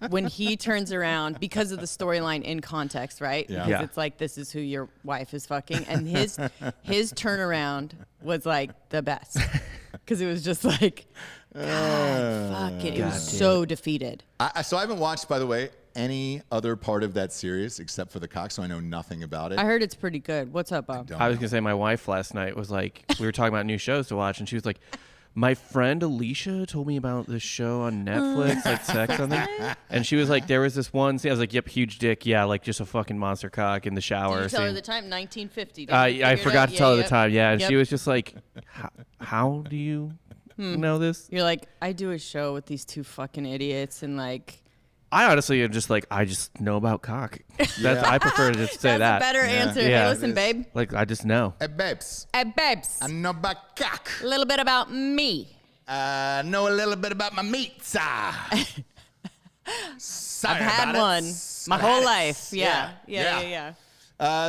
when he turns around because of the storyline in context, right? Yeah. Because Yeah. it's like, this is who your wife is fucking. And his turnaround was like the best. Because it was just like, God, fuck it. It was so defeated. So I haven't watched, by the way, any other part of that series except for the cock, so I know nothing about it. I heard it's pretty good. What's up, Bob? I was gonna say my wife last night was like, we were talking about new shows to watch, and she was like, my friend Alicia told me about this show on Netflix, like sex something, and she was like, there was this one scene. I was like, yep, huge dick, yeah, like just a fucking monster cock in the shower. Did you tell her scene. the time? 1950. I forgot to tell her the time. Yeah, and Yep. she was just like, how do you know this? You're like, I do a show with these two fucking idiots, and like, I honestly am just like, I just know about cock. I prefer to just say that's that. a better answer. Yeah. Hey, listen, It is. babe. Like, I just know. Hey, babes. Hey, babes. I know about cock. A little bit about me. I know a little bit about my meat. Sorry I've had about it. one my whole life. Yeah. Yeah.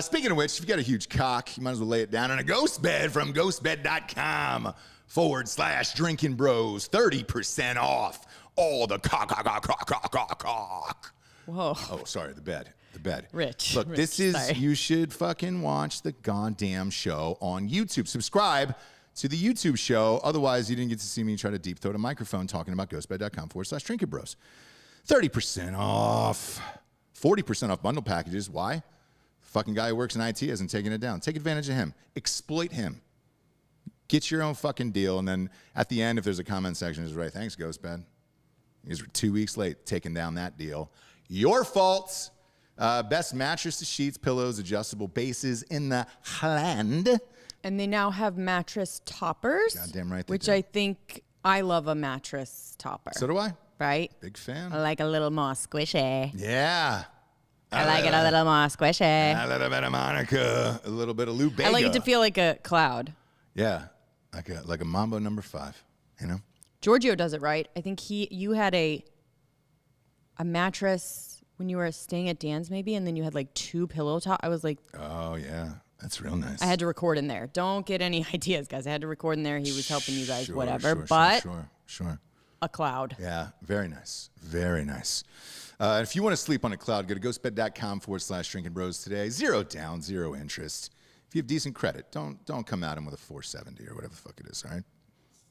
Speaking of which, if you got a huge cock, you might as well lay it down in a ghost bed from ghostbed.com/drinking bros. 30% off all the cock. Whoa. Oh, sorry, the bed. Rich. Look, this is, sorry. you should fucking watch the goddamn show on YouTube. Subscribe to the YouTube show. Otherwise, you didn't get to see me try to deep throat a microphone talking about ghostbed.com/drinking bros. 30% off. 40% off bundle packages. Why? Fucking guy who works in IT hasn't taken it down. Take advantage of him. Exploit him. Get your own fucking deal. And then at the end, if there's a comment section, just write, thanks, Ghostbed. You guys were 2 weeks late taking down that deal. Your fault. Best mattress to sheets, pillows, adjustable bases in the land. And they now have mattress toppers. Goddamn right they Which do. I think I love a mattress topper. So do I. Right? Big fan. I like a little more squishy. Yeah. I like it a little more squishy. A little bit of Monica, a little bit of Lou Bega. I like it to feel like a cloud. Yeah, like a Mambo number 5, you know? Giorgio does it right. I think you had a mattress when you were staying at Dan's maybe, and then you had like 2 pillow top. I was like, Oh, yeah. That's real nice. I had to record in there. Don't get any ideas, guys. I had to record in there. He was helping you guys, Sure, whatever. Sure. A cloud. Yeah, very nice. Very nice. If you want to sleep on a cloud, go to ghostbed.com/drinking bros today. 0 down, 0 interest. If you have decent credit, don't come at him with a 470 or whatever the fuck it is, all right?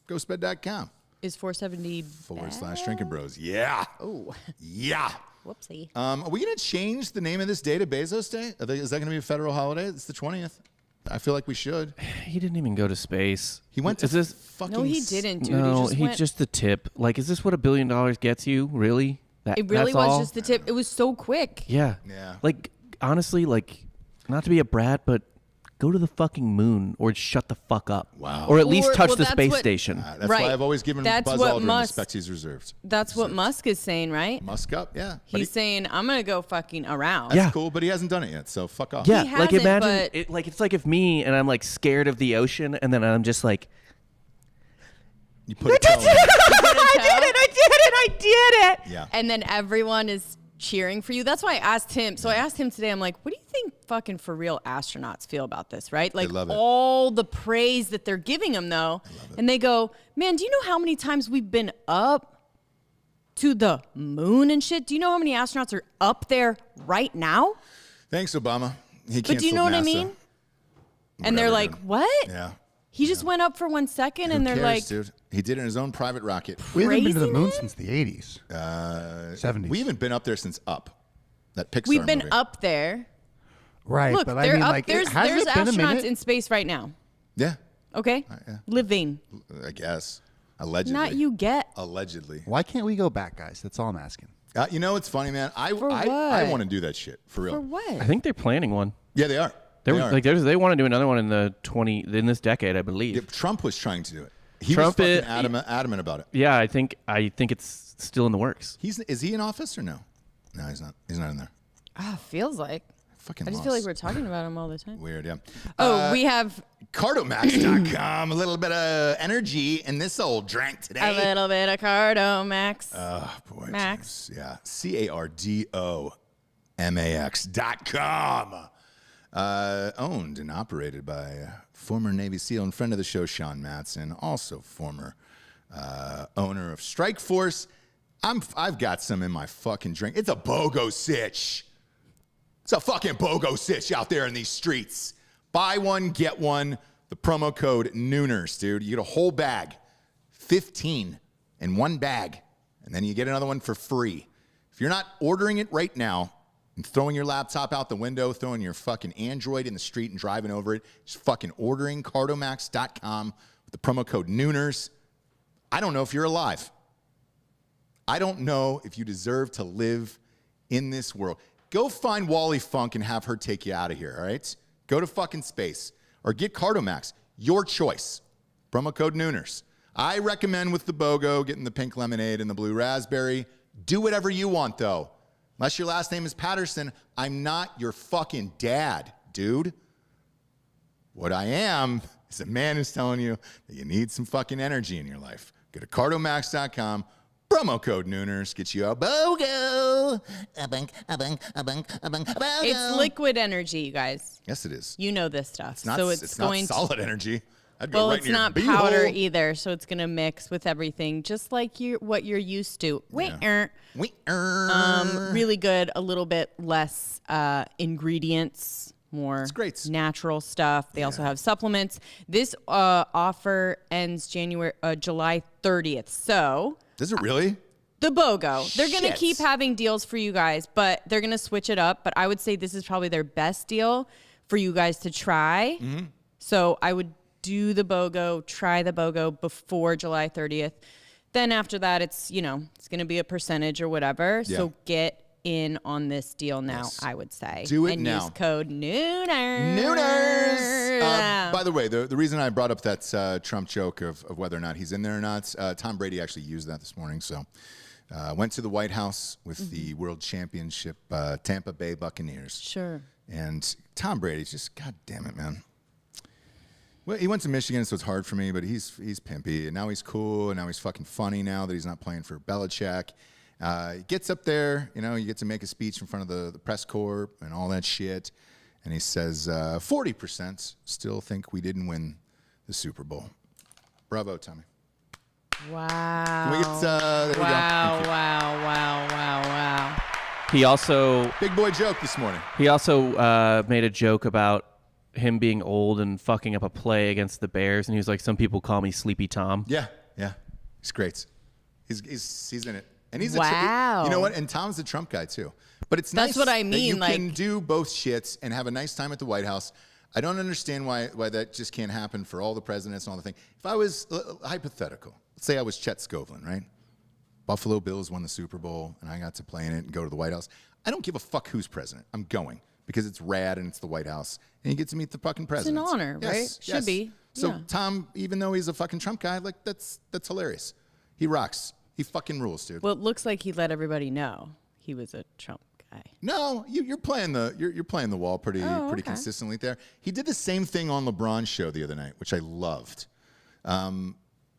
Ghostbed.com Is 470 /drinking bros. Yeah. Oh, Yeah. whoopsie. Are we going to change the name of this day to Bezos Day? Is that going to be a federal holiday? It's the 20th. I feel like we should. He didn't even go to space. He went to Is this? fucking... No, he didn't, dude. No, he just went. the tip. Like, is this what $1 billion gets you? Really? It really that's was all? just the tip. It was so quick. Yeah. Yeah. Like, honestly, like, not to be a brat, but go to the fucking moon or shut the fuck up. Wow. Or at least touch well, the that's space what- station. That's Right. why I've always given That's Buzz what Aldrin the Musk- respect he's reserved. That's what Musk is saying, right? Musk up, yeah. But He's saying, I'm going to go fucking around. Yeah. cool, but he hasn't done it yet, so fuck off. Yeah, He like hasn't, imagine but- it, like it's like if me and I'm like scared of the ocean and then I'm just like, You put a toe in. I did it. Yeah. And then everyone is cheering for you. That's why I asked him. So I asked him today, I'm like, what do you think fucking for real astronauts feel about this, right? Like love it. all the praise that they're giving him though. And they go, man, do you know how many times we've been up to the moon and shit? Do you know how many astronauts are up there right now? Thanks, Obama. He But do you know what I mean? And they're Whatever, like, dude. what? Yeah. He just went up for 1 second Who and they're cares, like, dude? He did it in his own private rocket. We haven't been to the Crazy, moon man. since the 80s. 70s. We haven't been up there since Up. That Pixar we've been movie. up there. Right, Look, but they're I mean, up. like, There's has it been a astronauts minute? in space right now. Yeah. Okay. Yeah. Living. I guess. Allegedly. Not you get. Allegedly. Why can't we go back, guys? That's all I'm asking. You know what's funny, man? I what? want to do that shit for real. For what? I think they're planning one. Yeah, they are. They They were are. like they want to do another one in this decade, I believe. Yeah, Trump was trying to do it. He Trump was fucking adamant about it. Yeah, I think it's still in the works. Is he in office or no? No, he's not. He's not in there. Feels like. Fucking I just feel like we're talking about him all the time. weird, yeah. Oh, we have Cardomax.com. A little bit of energy in this old drink today. a little bit of Cardomax. Oh, boy. Max. Jeez. Yeah. CARDOMAX.com. Owned and operated by former Navy SEAL and friend of the show, Sean Matson, also former owner of Strike Force. I've got some in my fucking drink. It's a BOGO sitch. It's a fucking BOGO sitch out there in these streets. Buy one, get one. The promo code Nooners, dude. You get a whole bag, 15 in one bag, and then you get another one for free. If you're not ordering it right now and throwing your laptop out the window, throwing your fucking Android in the street and driving over it, just fucking ordering Cardomax.com with the promo code Nooners. I don't know if you're alive. I don't know if you deserve to live in this world. Go find Wally Funk and have her take you out of here, all right? Go to fucking space or get Cardomax. Your choice. Promo code Nooners. I recommend with the BOGO getting the pink lemonade and the blue raspberry. Do whatever you want, though. Unless your last name is Patterson, I'm not your fucking dad, dude. What I am is a man who's telling you that you need some fucking energy in your life. Go to Cardomax.com. Promo code Nooners gets you a BOGO. A bunk, a bunk, a bunk, a bunk, a BOGO. It's liquid energy, you guys. Yes, it is. You know this stuff. It's not, so it's going not solid energy. I'd go well, right it's in your not beehole. powder either, so it's going to mix with everything, just like what you're used to. Yeah. Really good. A little bit less ingredients, more It's great. natural stuff. They also have supplements. This offer ends July 30th. So Does it really? the BOGO. They're going to Shit. keep having deals for you guys, but they're going to switch it up. But I would say this is probably their best deal for you guys to try. Mm-hmm. So I would do the BOGO, try the BOGO before July 30th. Then after that, it's going to be a percentage or whatever. Yeah. So get in on this deal now, Yes. I would say. Do it and now. use code Nooners. Nooners! By the way, the reason I brought up that Trump joke of whether or not he's in there or not, Tom Brady actually used that this morning. So went to the White House with the World Championship Tampa Bay Buccaneers. Sure. And Tom Brady's just, God damn it, man. Well, he went to Michigan, so it's hard for me, but he's pimpy. And now he's cool, and now he's fucking funny now that he's not playing for Belichick. He gets up there, you get to make a speech in front of the press corps and all that shit. And he says, 40% still think we didn't win the Super Bowl. Bravo, Tommy. Wow. Can we get, there we go. Wow, Thank you. wow. He also Big boy joke this morning. made a joke about him being old and fucking up a play against the Bears, and he was like, "Some people call me Sleepy Tom." Yeah. He's great. He's in it. And he's Wow. you know what? And Tom's a Trump guy too. But it's That's nice what I that mean, you like- can do both shits and have a nice time at the White House. I don't understand why that just can't happen for all the presidents and all the things. If I was hypothetical, let's say I was Chet Skovlin, right? Buffalo Bills won the Super Bowl, and I got to play in it and go to the White House. I don't give a fuck who's president. I'm going because it's rad and it's the White House, and you get to meet the fucking president. honor, right? Should be. So Yeah. Tom, even though he's a fucking Trump guy, like that's hilarious. He rocks. He fucking rules, dude. Well, it looks like he let everybody know he was a Trump guy. No, you're playing you're playing the wall pretty okay. consistently there. He did the same thing on LeBron's show the other night, which I loved.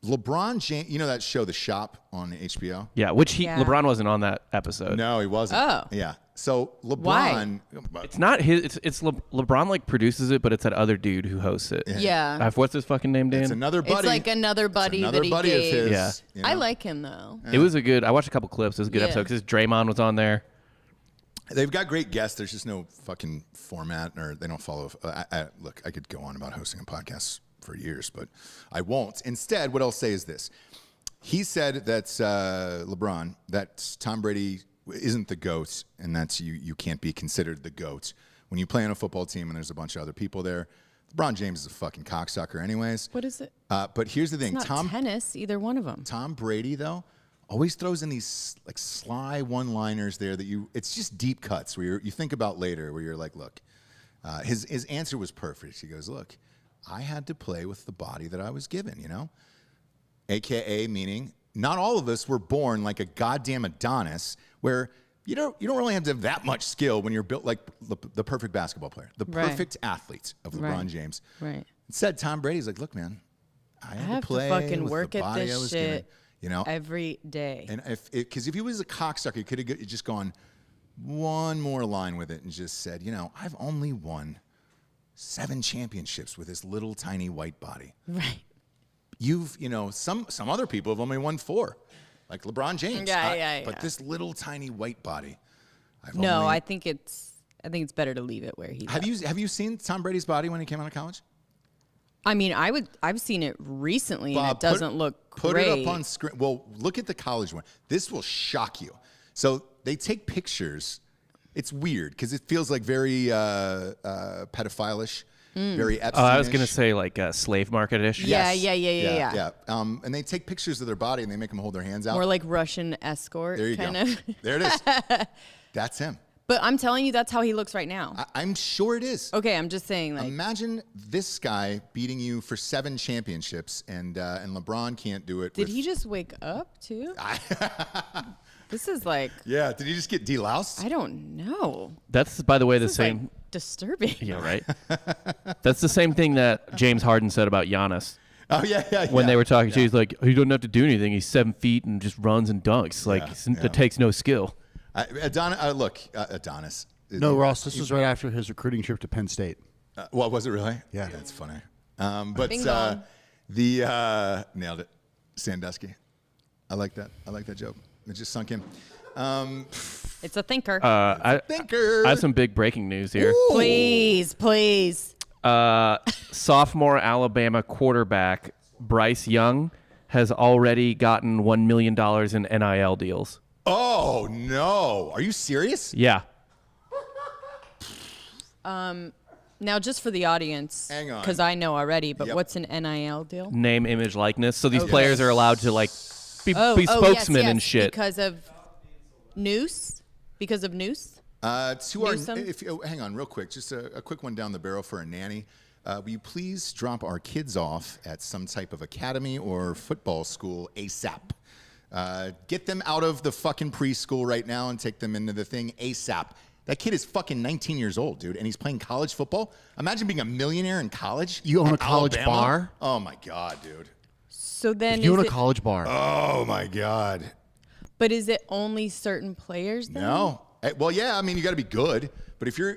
LeBron James, you know that show, The Shop on HBO? Yeah, which Yeah. LeBron wasn't on that episode. No, he wasn't. Oh. Yeah. So LeBron, It's not his. It's LeBron like produces it, but it's that other dude who hosts it. Yeah. What's his fucking name, Dan? it's another buddy. It's like another buddy another that he buddy gave. of his. Yeah. you know? I like him though. It was a good. I watched a couple clips. It was a good Yeah. episode because Draymond was on there. They've got great guests. There's just no fucking format, or they don't follow. Look, I could go on about hosting a podcast for years, but I won't. Instead, what I'll say is this. He said that LeBron, that Tom Brady isn't the GOAT, and that's you can't be considered the GOAT. When you play on a football team and there's a bunch of other people there, LeBron James is a fucking cocksucker anyways. What is it? But here's the thing. It's not tennis, either one of them. Tom Brady, though, always throws in these like sly one-liners there that it's just deep cuts where you think about later where you're like, look, his answer was perfect. He goes, look, I had to play with the body that I was given, you know? AKA meaning not all of us were born like a goddamn Adonis where you don't really have to have that much skill when you're built like the perfect basketball player, the perfect athlete of LeBron James. Right. Instead, Tom Brady's like, look, man, I had to play fucking with work the at body this I was shit given, you know, every day. And because if he was a cocksucker, he could have just gone one more line with it and just said, you know, I've only won 7 championships with this little tiny white body. Right. Some other people have only won 4, like LeBron James. Yeah. But this little tiny white body. I think it's better to leave it where he. Have you seen Tom Brady's body when he came out of college? I mean, I've seen it recently, Bob, and it doesn't look put great. Put it up on screen. Well, look at the college one. This will shock you. So they take pictures. It's weird because it feels like very pedophile-ish, very Epstein-ish. I was gonna say like slave market-ish. Yeah. And they take pictures of their body and they make them hold their hands out. More like Russian escort. There you kind go. of. There it is. That's him. But I'm telling you, that's how he looks right now. I'm sure it is. Okay, I'm just saying, like, Imagine this guy beating you for 7 championships, and LeBron can't do it. Did he just wake up too? This is like. Yeah. Did he just get deloused? I don't know. That's, by the way, the This is, same. like, disturbing. Yeah, right. That's the same thing that James Harden said about Giannis. Oh yeah. When they were talking, he's like, he doesn't have to do anything. He's 7 feet and just runs and dunks. Like it takes no skill. Adonis. No, Ross, this was right after his recruiting trip to Penn State. Well, was it really? Yeah. That's funny. But Bing bong. Nailed it. Sandusky. I like that joke. It just sunk in. It's a thinker. Thinker. I have some big breaking news here. Please. Sophomore Alabama quarterback Bryce Young has already gotten $1 million in NIL deals. Oh, no. Are you serious? Yeah. Now, just for the audience, Hang on. because I know already, but Yep. what's an NIL deal? Name, image, likeness. So these Okay. players are allowed to like be spokesmen yes, and shit. Because of Noose? Because of Noose? Hang on real quick. Just a quick one down the barrel for a nanny. Will you please drop our kids off at some type of academy or football school ASAP? Get them out of the fucking preschool right now and take them into the thing ASAP. That kid is fucking 19 years old, dude, and he's playing college football. Imagine being a millionaire in college. You own in a college Alabama. bar? Oh my God, dude. So then You own is a it, college bar. Oh my God. but is it only certain players then? No. Well, yeah. I mean, you got to be good. But if you're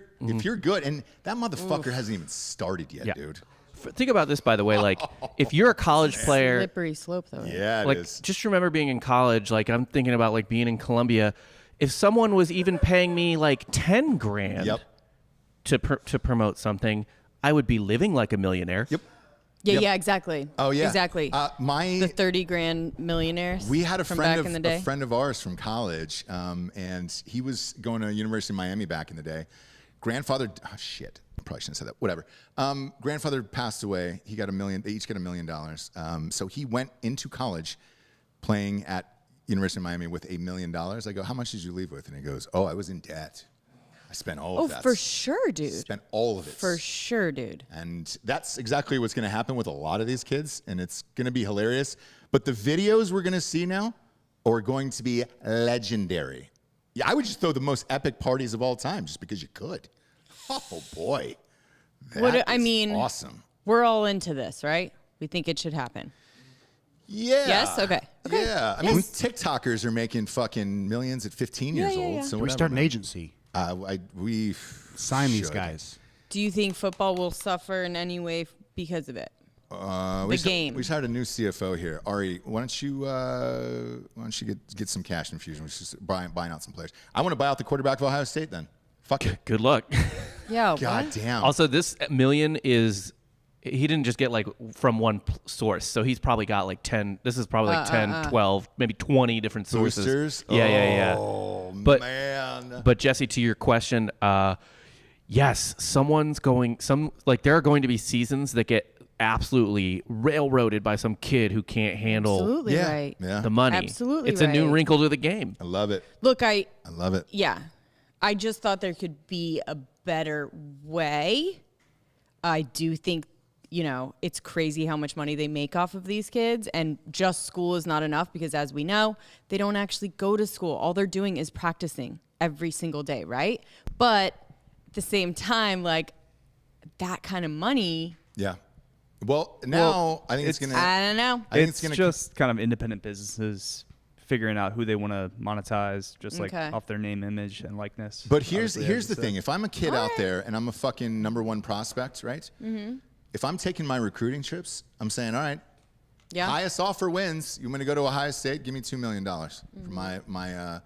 good, and that motherfucker hasn't even started yet, Yeah. dude. Think about this, by the way. Like, if you're a college player, Slippery slope, though. Right? Yeah, it like, is. just remember being in college. Like, I'm thinking about like being in Columbia. If someone was even paying me like 10 grand Yep. to promote something, I would be living like a millionaire. Yep. Yeah, exactly. Oh yeah. Exactly. The 30 grand millionaires. We had a from friend back in the day. a friend of ours from college, and he was going to University of Miami back in the day. Grandfather, I probably shouldn't have said that. Whatever. Grandfather passed away. He got $1 million. They each got $1 million. So he went into college playing at University of Miami with $1 million. I go, how much did you leave with? And he goes, oh, I was in debt. I spent all of that. Oh, for sure, dude. Spent all of it. For sure, dude. And that's exactly what's going to happen with a lot of these kids, and it's going to be hilarious. But the videos we're going to see now are going to be legendary. Yeah, I would just throw the most epic parties of all time just because you could. Oh, boy. That is awesome. We're all into this, right? We think it should happen. Yeah. Yes? Okay. Yeah. I mean, TikTokers are making fucking millions at 15 years old. yeah. So We whatever, start an man. agency. We Sign these should. guys. Do you think football will suffer in any way because of it? We game. just hired a new CFO here. Ari, why don't you get some cash infusion? We're just buying out some players. I want to buy out the quarterback of Ohio State then. Fuck it. Good luck. Yeah. God what? damn. Also, this $1 million is, he didn't just get like from one source. So he's probably got like 10, this is probably like 10, 12, maybe 20 different sources. Boosters? Yeah. Oh, But, man. But Jessie, to your question, Yes, there are going to be seasons that get absolutely railroaded by some kid who can't handle Absolutely right. Yeah. the money. Absolutely It's a new right. wrinkle to the game. I love it. Look, I love it. yeah, I just thought there could be a better way. I do think, it's crazy how much money they make off of these kids, and just school is not enough because, as we know, they don't actually go to school. All they're doing is practicing every single day, right? But at the same time, like, that kind of money. Yeah. Well, now I think it's going to. I don't know. I think It's gonna just kind of independent businesses figuring out who they want to monetize, just like Okay. off their name, image, and likeness. But here's obviously, the as you thing. said. If I'm a kid out there and I'm a fucking number one prospect, right? Mm-hmm. If I'm taking my recruiting trips, I'm saying, all right, Yeah. highest offer wins. You want to go to Ohio State? Give me $2 million for my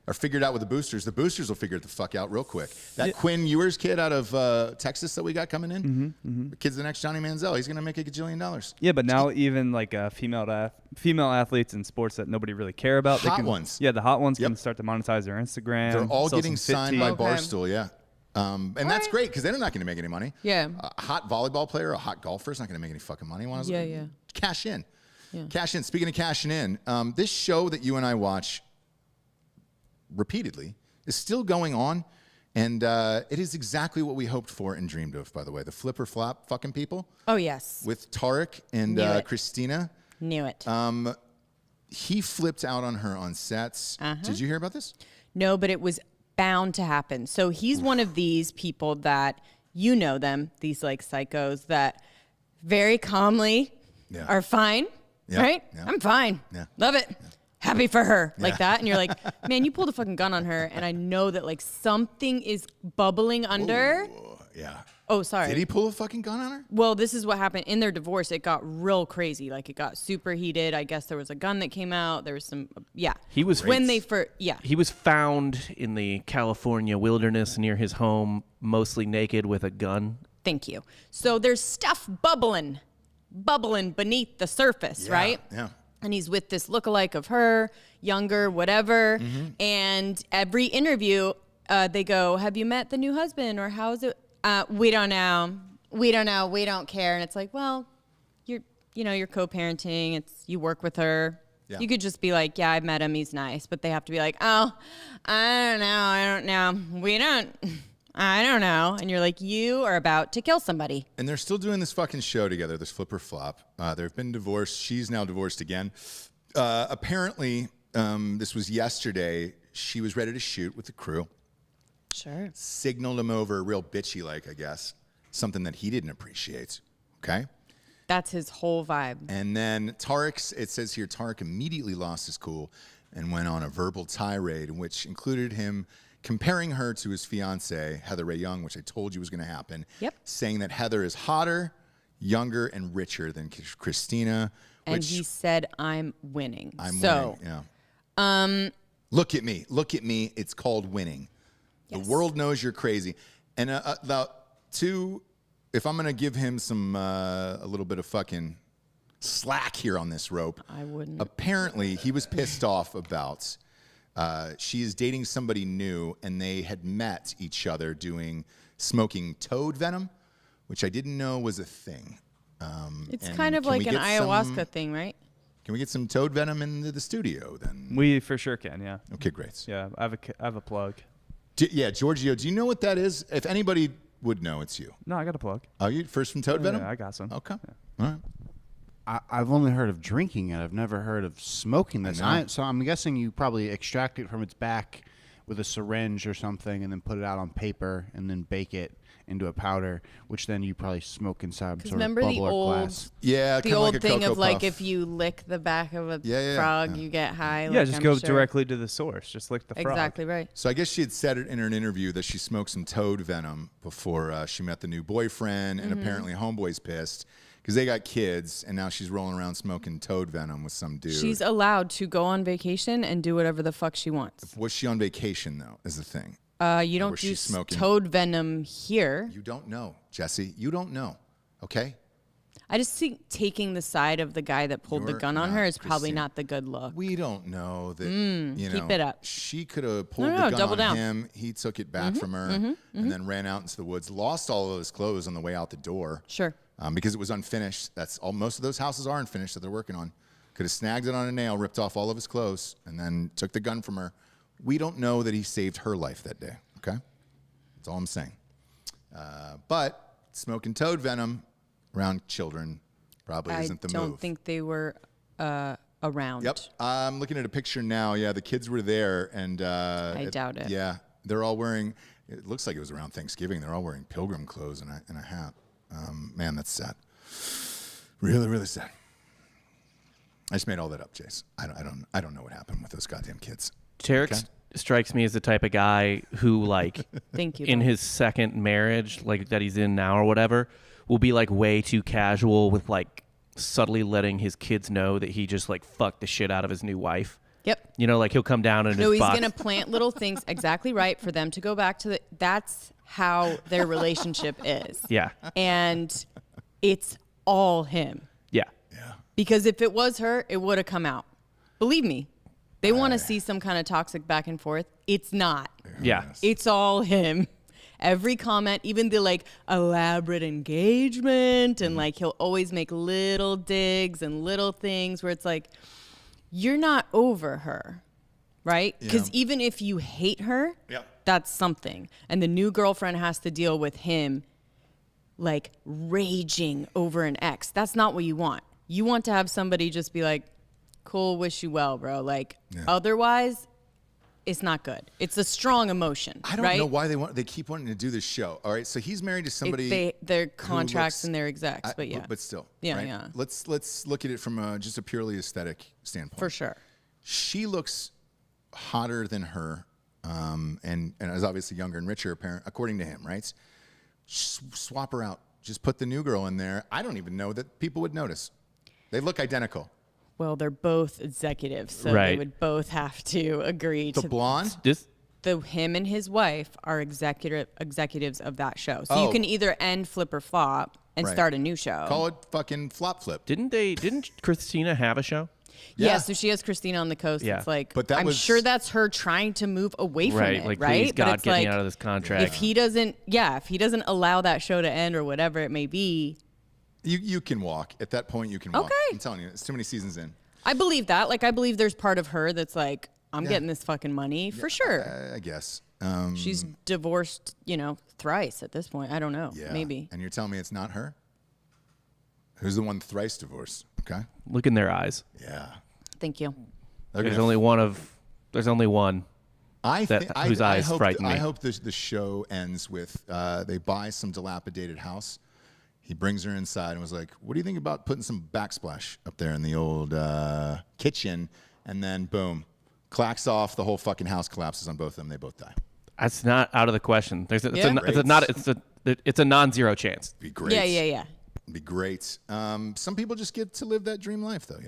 or figure it out with the boosters. The boosters will figure it the fuck out real quick. That Quinn Ewers kid out of Texas that we got coming in, the kid's the next Johnny Manziel. He's going to make a gajillion. Yeah, but now even like female athletes in sports that nobody really care about, Hot ones. Yeah, the hot ones Yep. can start to monetize their Instagram. They're all sell getting some fit signed tea. by Okay. Barstool, yeah. And that's great because they're not going to make any money. Yeah. A hot volleyball player, a hot golfer is not going to make any fucking money. Yeah. Cash in. Yeah. Cash in. Speaking of cashing in, this show that you and I watch repeatedly is still going on. And it is exactly what we hoped for and dreamed of, by the way. The flipper flop fucking people Oh, yes. with Tarek and Knew it. Christina. Knew it. He flipped out on her on sets. Did you hear about this? No, but it was bound to happen. So he's one of these people that, them, these like psychos that very calmly Yeah. are fine, Yeah, right? yeah. I'm fine. Yeah. Love it. Happy for her, like Yeah. that. And you're like, man, you pulled a fucking gun on her. And I know that like something is bubbling under. Ooh, yeah. Oh, sorry. Did he pull a fucking gun on her? Well, this is what happened in their divorce. It got real crazy. Like it got super heated. I guess there was a gun that came out. There was some, He was when they He was found in the California wilderness near his home, mostly naked with a gun. Thank you. So there's stuff bubbling beneath the surface, Yeah, right? yeah. And he's with this lookalike of her, younger, whatever. And every interview, they go, "Have you met the new husband?" Or "How's it?" We don't know. We don't know. We don't care. And it's like, well, you're co-parenting. You work with her. Yeah. You could just be like, "Yeah, I've met him. He's nice." But they have to be like, "Oh, I don't know. I don't know." And you're like, you are about to kill somebody. And they're still doing this fucking show together, this flipper flop. They've been divorced. She's now divorced again. Apparently, this was yesterday. She was ready to shoot with the crew. Sure. Signaled him over real bitchy like, I guess. Something that he didn't appreciate. Okay? That's his whole vibe. And then it says here, Tarek immediately lost his cool and went on a verbal tirade, which included him comparing her to his fiancée, Heather Ray Young, which I told you was going to happen. Yep. Saying that Heather is hotter, younger, and richer than Christina. And which he said, "I'm winning." I'm winning. Yeah. Look at me. Look at me. It's called winning. Yes. The world knows you're crazy. And if I'm going to give him some a little bit of fucking slack here on this rope, I wouldn't. Apparently, he was pissed off about. She is dating somebody new, and they had met each other smoking toad venom, which I didn't know was a thing. It's and kind of can we like an get ayahuasca thing, right? Can we get some toad venom into the studio then? We for sure can, yeah. Okay, great. Yeah, I have a plug. Giorgio, do you know what that is? If anybody would know, it's you. No, I got a plug. Are you first from toad venom? Yeah, I got some. Okay. All right. I've only heard of drinking it. I've never heard of smoking this. I know. So I'm guessing you probably extract it from its back with a syringe or something and then put it out on paper and then bake it into a powder, which then you probably smoke inside some sort of Remember the bubble or old, glass. Yeah, the kinda old like a thing Cocoa of like Puff. if you lick the back of a Yeah, frog, yeah. you get high. Yeah, like, just I'm go sure. directly to the source. Just lick the frog. Exactly right. So I guess she had said it in her interview that she smoked some toad venom before she met the new boyfriend, and apparently homeboy's pissed because they got kids, and now she's rolling around smoking toad venom with some dude. She's allowed to go on vacation and do whatever the fuck she wants. Was she on vacation though? Is the thing. You don't was she do smoking? toad venom here. You don't know, Jessie. You don't know. Okay. I just think taking the side of the guy that pulled the You're gun on her not is probably Christina. not the good look. We don't know that, you know. keep it up. She could have pulled No, the gun double on down. him. He took it back from her and then ran out into the woods, lost all of his clothes on the way out the door. Sure. Because it was unfinished. That's all. Most of those houses are unfinished that they're working on. Could have snagged it on a nail, ripped off all of his clothes, and then took the gun from her. We don't know that he saved her life that day. Okay, that's all I'm saying. But smoking toad venom around children probably isn't the move. I don't think they were around. Yep. I'm looking at a picture now. Yeah, the kids were there, and I doubt it. Yeah, they're all wearing. It looks like it was around Thanksgiving. They're all wearing pilgrim clothes and a hat. Man, that's sad. Really, really sad. I just made all that up, Chase. I don't know what happened with those goddamn kids. Tarek strikes me as the type of guy who, like, Thank you. in Bob. his second marriage, like that he's in now or whatever, will be like way too casual with like subtly letting his kids know that he just like fucked the shit out of his new wife. Yep. You know, like he'll come down and No, he's box. going to plant little things exactly right for them to go back to the. That's how their relationship is. Yeah. And it's all him. Yeah. Yeah. Because if it was her, it would have come out. Believe me, they want to see some kind of toxic back and forth. It's not. Yeah. It's all him. Every comment, even the like elaborate engagement, and like he'll always make little digs and little things where it's like, you're not over her, right? Because Yeah. even if you hate her, Yep. that's something. And the new girlfriend has to deal with him like raging over an ex. That's not what you want. You want to have somebody just be like, cool, wish you well, bro. Like, otherwise, it's not good. It's a strong emotion. I don't right? know why they keep wanting to do this show. All right, so he's married to somebody. Their contracts looks- and their execs, but yeah. but still. Yeah, right? yeah. Let's look at it from just a purely aesthetic standpoint. For sure. She looks hotter than her, and is obviously younger and richer, according to him, right? Swap her out. Just put the new girl in there. I don't even know that people would notice. They look identical. Well, they're both executives, so they Right. would both have to agree The to blonde. This him and his wife are executives of that show. So Oh. you can either end Flip or Flop and Right. start a new show. Call it fucking flop flip. didn't Christina have a show? Yeah, Yeah. so she has Christina on the coast. Yeah. It's like, But that I'm was- sure that's her trying to move away from Right. it, Like, right? please, But God, it's get like, me out of this contract. if he doesn't allow that show to end or whatever it may be, You can walk. At that point, you can walk. Okay. I'm telling you, it's too many seasons in. I believe that. Like, I believe there's part of her that's like, I'm getting this fucking money for sure. I guess. She's divorced, thrice at this point. I don't know. Yeah. Maybe. And you're telling me it's not her? Who's the one thrice divorced? Okay. Look in their eyes. Yeah. Thank you. They're There's gonna- only one. whose eyes frighten me. I hope the show ends with they buy some dilapidated house. He brings her inside and was like, "What do you think about putting some backsplash up there in the old kitchen?" And then boom, clacks off. The whole fucking house collapses on both of them. They both die. That's not out of the question. It's a non-zero chance. Be great. Yeah. Be great. Some people just get to live that dream life, though.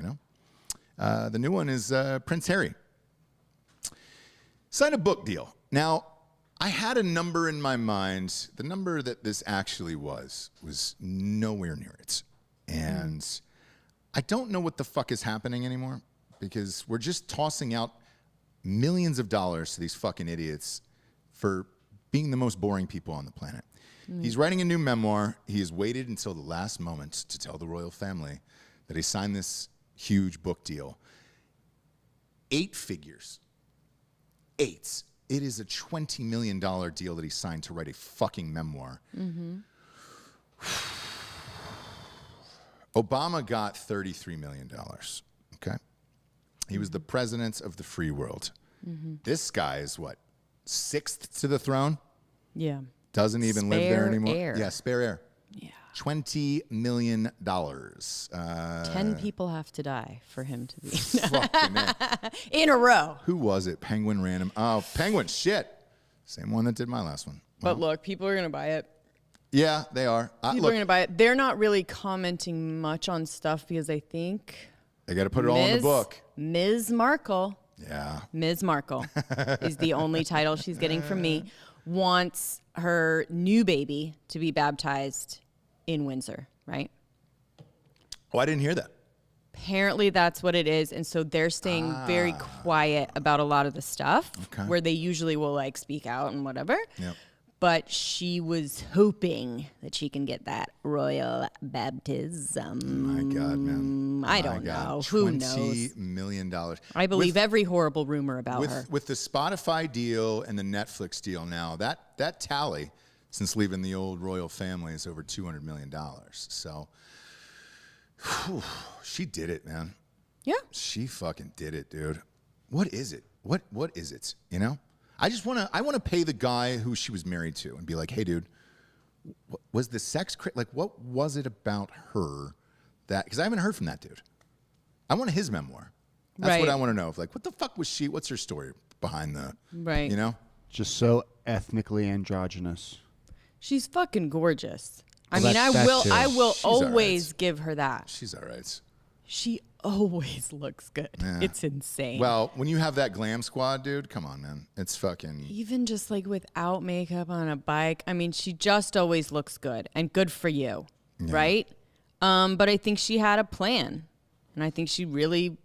The new one is Prince Harry. Signed a book deal. Now, I had a number in my mind. The number that this actually was nowhere near it. And I don't know what the fuck is happening anymore because we're just tossing out millions of dollars to these fucking idiots for being the most boring people on the planet. He's writing a new memoir. He has waited until the last moment to tell the royal family that he signed this huge book deal. 8 figures. 8. It is a $20 million deal that he signed to write a fucking memoir. Obama got $33 million. Okay. He was the president of the free world. This guy is what? 6th to the throne? Yeah. Doesn't even live there Spare anymore. air. Yeah, spare air. Yeah. $20 million. 10 people have to die for him to be Fucking A. in a row. Who was it? Penguin Random. Oh, Penguin. Shit. Same one that did my last one. But look, people are going to buy it. Yeah, they are. People are going to buy it. They're not really commenting much on stuff because I think they got to put it all in the book. Ms. Markle, Yeah. Ms. Markle is the only title she's getting from me, wants her new baby to be baptized in Windsor, right? Oh, I didn't hear that. Apparently that's what it is. And so they're staying very quiet about a lot of the stuff where they usually will like speak out and whatever. Yep. But she was hoping that she can get that royal baptism. My God, man. I don't know. Who knows? $20 million. I believe every horrible rumor about her. With the Spotify deal and the Netflix deal now, that tally since leaving the old royal family is over $200 million. So whew, she did it, man. Yeah. She fucking did it, dude. What is it? What is it? You know? I want to pay the guy who she was married to and be like, hey, dude, was the sex like what was it about her that? Because I haven't heard from that dude. I want his memoir. That's what I want to know. Like, what the fuck was she? What's her story behind the? Right. You know. Just so ethnically androgynous. She's fucking gorgeous. Well, I will She's all always right. give her that. She's all right. She always looks good. Yeah. It's insane. Well, when you have that glam squad, dude, come on, man. It's fucking. Even just like without makeup on a bike, I mean, she just always looks good and good for you, right? But I think she had a plan, and I think she really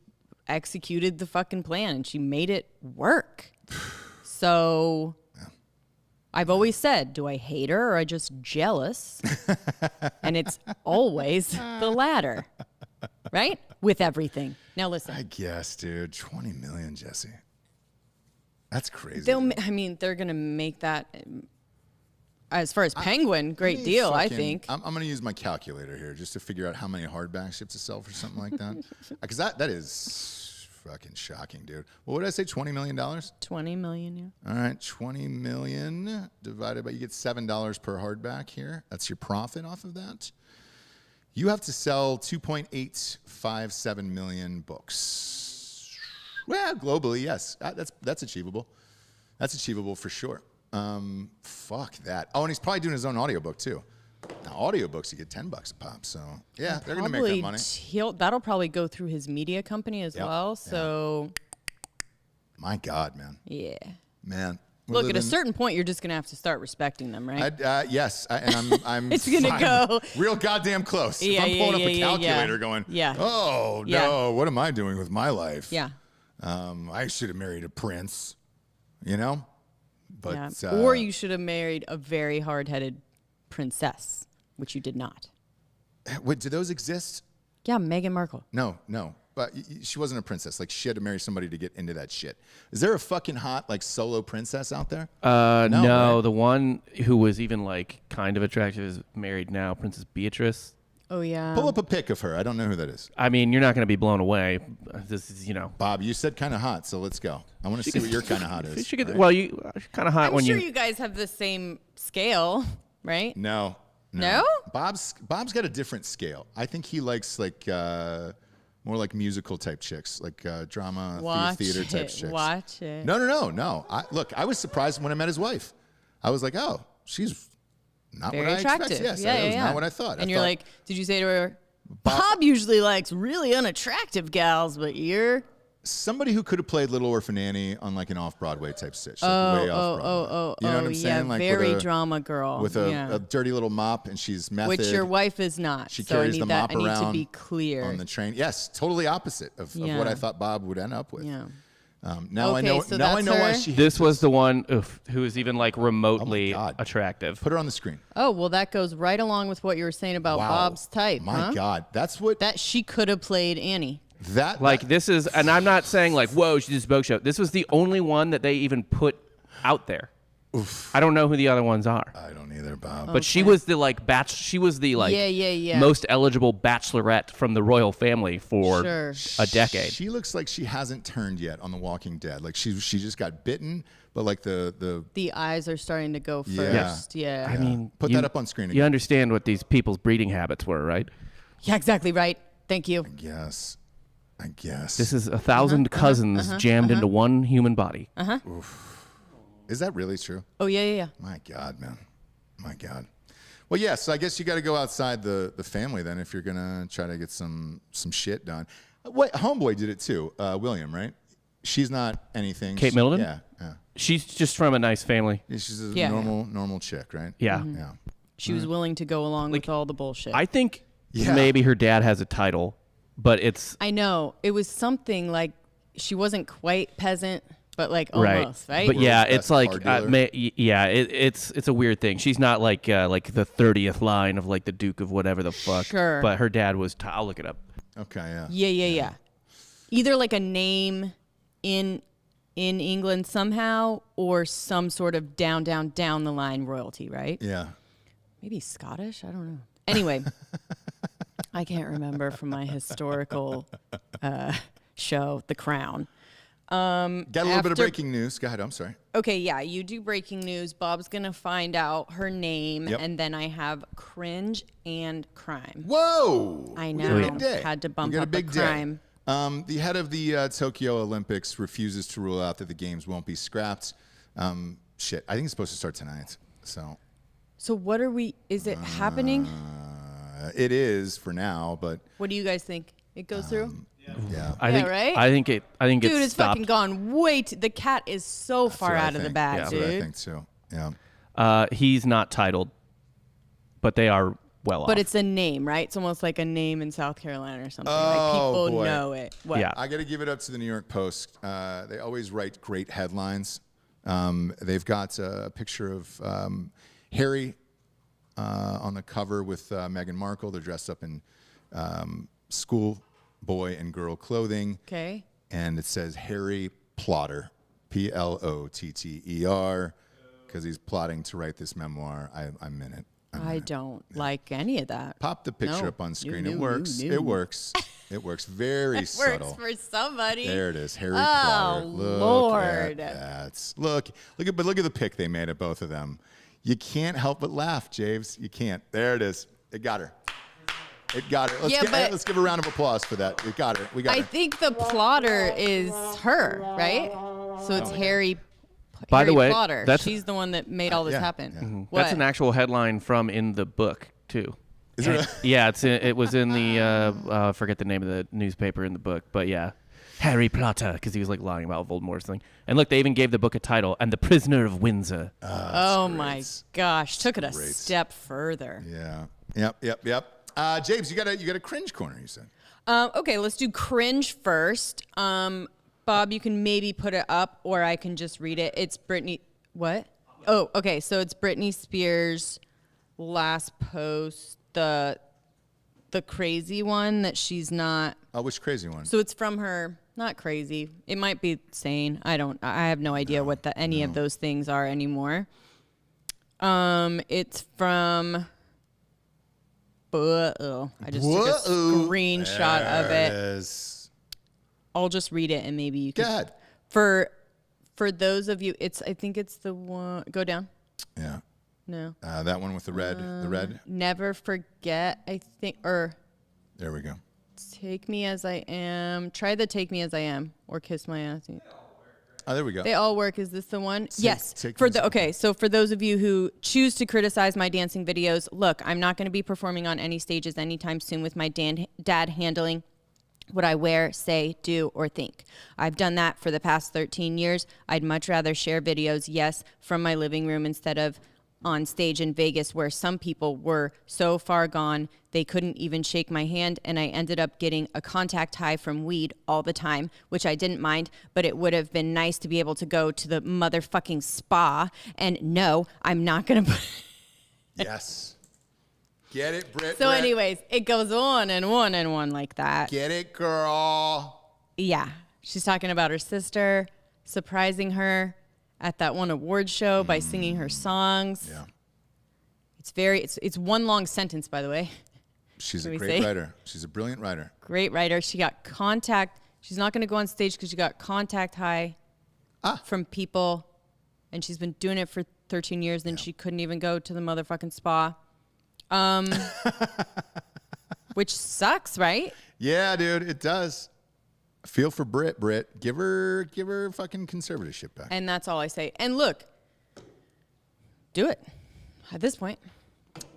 executed the fucking plan, and she made it work. So I've always said, do I hate her or I just jealous? And it's always the latter, right? With everything. Now listen. I guess, dude. 20 million, Jessie. That's crazy. They're gonna make that. As far as Penguin, great deal, I think. I'm going to use my calculator here just to figure out how many hardback ships to sell for something like that. Because that is fucking shocking, dude. What did I say? $20 million? 20 million, yeah. All right, 20 million divided by, you get $7 per hardback here. That's your profit off of that. You have to sell 2.857 million books. Well, globally, yes. That's achievable. That's achievable for sure. Fuck that. Oh, and he's probably doing his own audiobook too. Now, audiobooks, you get $10 a pop. So, yeah, they're going to make that money. That'll probably go through his media company as well. So, my God, man. Yeah. Man. Look, at a certain point, you're just going to have to start respecting them, right? Yes, and I'm It's going to go real goddamn close. Yeah, if I'm pulling up a yeah, calculator going, oh, no, what am I doing with my life? Yeah. I should have married a prince, you know? But or you should have married a very hard-headed princess, which you did not. Wait, do those exist? Yeah, Meghan Markle. No. But she wasn't a princess. Like, she had to marry somebody to get into that shit. Is there a fucking hot, like, solo princess out there? No, right? the one who was even, like, kind of attractive is married now, Princess Beatrice. Oh, yeah. Pull up a pic of her. I don't know who that is. I mean, you're not going to be blown away. This is, Bob, you said kind of hot, so let's go. I want to see what your kind of hot is. She could, right? well, you kind of hot I'm when sure you guys have the same scale, right? No? Bob's got a different scale. I think he likes, like, more like musical type chicks, like drama, theater type chicks. Watch it. No. I was surprised when I met his wife. I was like, oh, she's not Very what I attractive. expected. Yes, that was not what I thought. And you're like, did you say to her, Bob usually likes really unattractive gals, but you're somebody who could have played Little Orphan Annie on like an off-Broadway type stitch. Like way off Broadway. You know what I'm saying? Like very with drama girl. with a dirty little mop, and she's method. Which your wife is not. She so carries I need the that. mop I need around to be clear. on the train. Yes, totally opposite of what I thought Bob would end up with. Yeah. Now I know. So now I know why her? she. This was the one who was even like remotely God. attractive. Put her on the screen. Oh, well, that goes right along with what you were saying about Wow. Bob's type. My God, that's what That she could have played Annie. This is, and I'm not saying like, whoa, she did a smoke show. This was the only one that they even put out there. Oof. I don't know who the other ones are. I don't either, Bob. But she was the like she was the like most eligible bachelorette from the royal family for a decade. She looks like she hasn't turned yet on The Walking Dead. Like she just got bitten, but like the eyes are starting to go first. Yeah. I mean, put that up on screen again. You understand what these people's breeding habits were, right? Yeah, exactly right. Thank you. I guess. This is 1,000 cousins jammed into one human body. Is that really true? Oh, yeah. My God, man. My God. Well, yeah, so I guess you got to go outside the family then if you're going to try to get some shit done. Wait, Homeboy did it too. William, right? She's not anything. Kate Middleton? Yeah. She's just from a nice family. Yeah, she's a normal chick, right? Yeah. Yeah. She was willing to go along with all the bullshit. I think Yeah. maybe her dad has a title, but it's I know. It was something like she wasn't quite peasant, but like right. almost, right? But yeah, World's it's best like car dealer. it's a weird thing. She's not like the 30th line of like the Duke of whatever the fuck. Sure. But her dad was. I'll look it up. Okay, yeah. Yeah. Either like a name in England somehow, or some sort of down the line royalty, right? Yeah. Maybe Scottish. I don't know. Anyway, I can't remember from my historical show, The Crown. Got a little bit of breaking news. Go ahead. I'm sorry. Okay, yeah, you do breaking news. Bob's gonna find out her name, Yep. and then I have cringe and crime. Whoa! I We got a know. big day. Had to bump We got up a the big crime. Day. The head of the Tokyo Olympics refuses to rule out that the games won't be scrapped. Shit, I think it's supposed to start tonight. So what are we? Is it happening? it is for now, but What do you guys think? It goes through? yeah. I Yeah, think. right? I think Dude, it's it's stopped. fucking gone way too. The cat is so far That's what I out of the think. bag, That's what I dude. think too. Yeah. He's not titled, but they are well off. But it's a name, right? It's almost like a name in South Carolina or something. Oh, Like people boy. know it. What? Yeah. I got to give it up to the New York Post. They always write great headlines. They've got a picture of Harry on the cover with Meghan Markle. They're dressed up in school boy and girl clothing. Okay. And it says Harry Plotter, Plotter, because he's plotting to write this memoir. I'm in it. I don't like any of that. Pop the picture No. up on screen. No, It no, works. no. It works. It works. Very It subtle. works for somebody. There it is, Harry Oh, Plotter. Look Lord. at that. Look at the pic they made of both of them. You can't help but laugh, James. You can't. There it is. It got her. It got her. Let's give a round of applause for that. It got her. We got I her. think the plotter is her, right? So it's Harry. By the Harry way, Plotter. that's- She's the one that made all this yeah, happen. yeah. What? That's an actual headline from in the book too. Is it Yeah, it was in the forget the name of the newspaper in the book, but yeah, Harry Plotter, because he was like lying about Voldemort's thing. And look, they even gave the book a title, and The Prisoner of Windsor. Oh my gosh! Took it a great. step further. Yeah. Yep. James, you got a cringe corner. You said. Okay, let's do cringe first. Bob, you can maybe put it up, or I can just read it. It's Britney. What? Oh, okay. So it's Britney Spears' last post, the crazy one that she's not. Oh, which crazy one? So it's from her. Not crazy. It might be sane. I have no idea what any of those things are anymore. It's from. I just took a screenshot of There it. is. I'll just read it and maybe you can. Go ahead. For those of you, I think it's the one. Go down. Yeah. No. That one with the red. The red. Never forget. I think or There we go. take me as I am. Try the take me as I am or kiss my ass. Oh, there we go. They all work. Is this the one? Yes. take For me as- okay, so for those of you who choose to criticize my dancing videos, look, I'm not going to be performing on any stages anytime soon with my dad handling what I wear, say, do, or think. I've done that for the past 13 years. I'd much rather share videos, yes, from my living room instead of on stage in Vegas where some people were so far gone they couldn't even shake my hand, and I ended up getting a contact high from weed all the time, which I didn't mind, but it would have been nice to be able to go to the motherfucking spa. And no, I'm not going to... Yes. Get it, Britt. So Britt. anyways, it goes on and on and on like that. Get it, girl. Yeah. She's talking about her sister surprising her at that one award show by singing her songs. Yeah. It's one long sentence, by the way. She's Can a we great say? writer. She's a brilliant writer. Great writer. She got contact. She's not going to go on stage because she got contact high from people, and she's been doing it for 13 years, and she couldn't even go to the motherfucking spa. Which sucks, right? Yeah, dude, it does. Feel for Britt. Give her fucking conservatorship back. And that's all I say. And look, do it. At this point,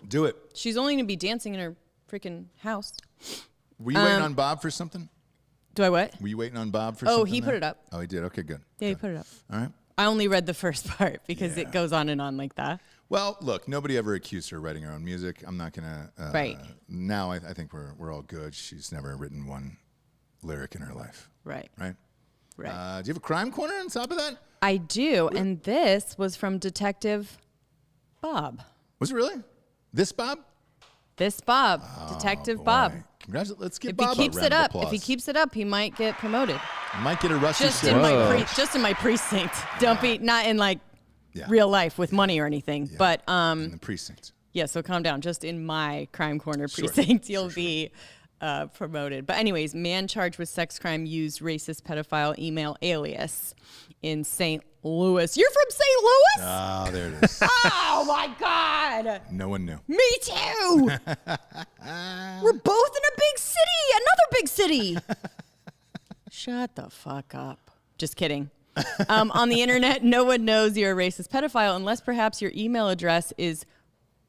Do it. she's only going to be dancing in her freaking house. Were you waiting on Bob for something? Do I what? Were you waiting on Bob for Oh, something? he put there? it up. Oh, he did. Okay, good. Yeah, he Good. put it up. All right. I only read the first part because Yeah. it goes on and on like that. Well, look, nobody ever accused her of writing her own music. I'm not gonna. Right. Now, I think we're all good. She's never written one lyric in her life. Right. Right. Right. Do you have a crime corner on top of that? I do, and this was from Detective Bob. Was it really? This Bob? This Bob, Detective Bob. Congratulations. Let's give If Bob he keeps a round it of up, applause. if he keeps it up, he might get promoted. Might get a rusty Just shirt. in my just in my precinct. Don't be not in like real life with money or anything. Yeah. But in the precinct. yeah, so calm down. Just in my crime corner Sure. precinct, you'll be promoted. But anyways, man charged with sex crime used racist pedophile email alias in St. Louis. You're from St. Louis? Oh, there it is. Oh my God. No one knew. Me too. We're both in a big city, another big city. Shut the fuck up. Just kidding. On the internet, no one knows you're a racist pedophile unless perhaps your email address is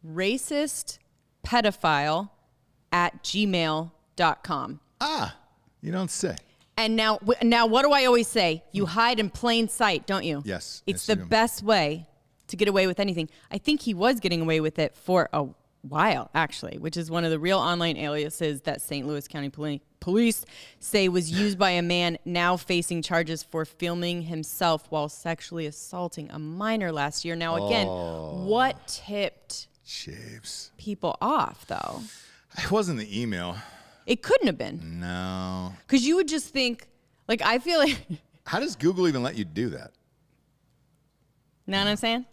racistpedophile@gmail.com. Ah, you don't say. And now what do I always say? You hide in plain sight, don't you? Yes. It's Yes, the you do. best way to get away with anything. I think he was getting away with it for a while, actually, which is one of the real online aliases that St. Louis County Police say was used by a man now facing charges for filming himself while sexually assaulting a minor last year. Now, again, what tipped Shapes. people off, though? It wasn't the email. It couldn't have been. No. Because you would just think, like, I feel like, How does Google even let you do that? know what I'm saying?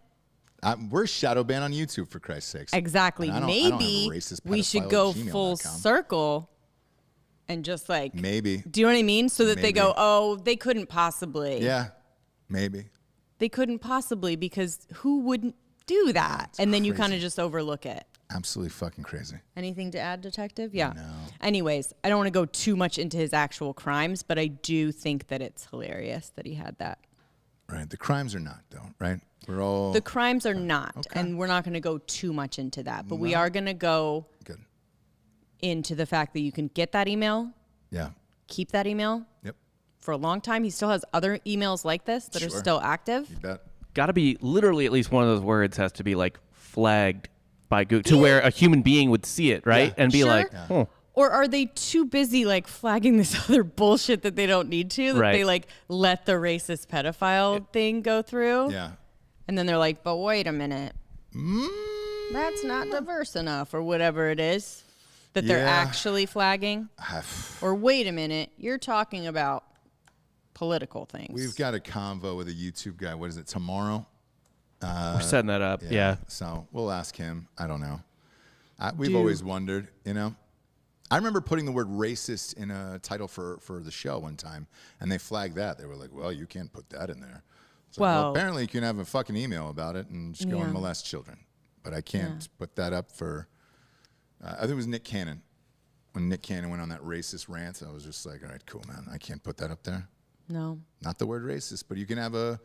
We're shadow banned on YouTube, for Christ's sakes. Exactly. And I don't have Maybe racist we should pedophile go at gmail.com. full circle and just like, Maybe. do you know what I mean? So that they Maybe. go, oh, they couldn't possibly. Yeah. Maybe. They couldn't possibly because who wouldn't do that? And then you kind of just overlook it. Absolutely fucking crazy. Anything to add, Detective? Yeah. No. Anyways, I don't want to go too much into his actual crimes, but I do think that it's hilarious that he had that. Right. The crimes are not, though, right? We're all The crimes are not, Okay. and we're not going to go too much into that, but we are going to go good. into the fact that you can get that email, Yeah. keep that email Yep. for a long time. He still has other emails like this that are Sure. still active. You bet. Got to be literally at least one of those words has to be like flagged by Google to where a human being would see it, right? Yeah. And be Sure. like, oh, Or are they too busy like flagging this other bullshit that they don't need to, that Right. they like let the racist pedophile thing go through? Yeah. And then they're like, but wait a minute. That's not diverse enough or whatever it is that they're Yeah. actually flagging. Or wait a minute, you're talking about political things. We've got a convo with a YouTube guy. What is it, tomorrow? we're setting that up. Yeah. So we'll ask him. I don't know. We've always wondered, you know. I remember putting the word racist in a title for the show one time, and they flagged that. They were like, well, you can't put that in there. It's like, well, apparently you can have a fucking email about it and just go and molest children. But I can't put that up for, I think it was Nick Cannon. When Nick Cannon went on that racist rant, I was just like, all right, cool, man. I can't put that up there. No. Not the word racist, but you can have a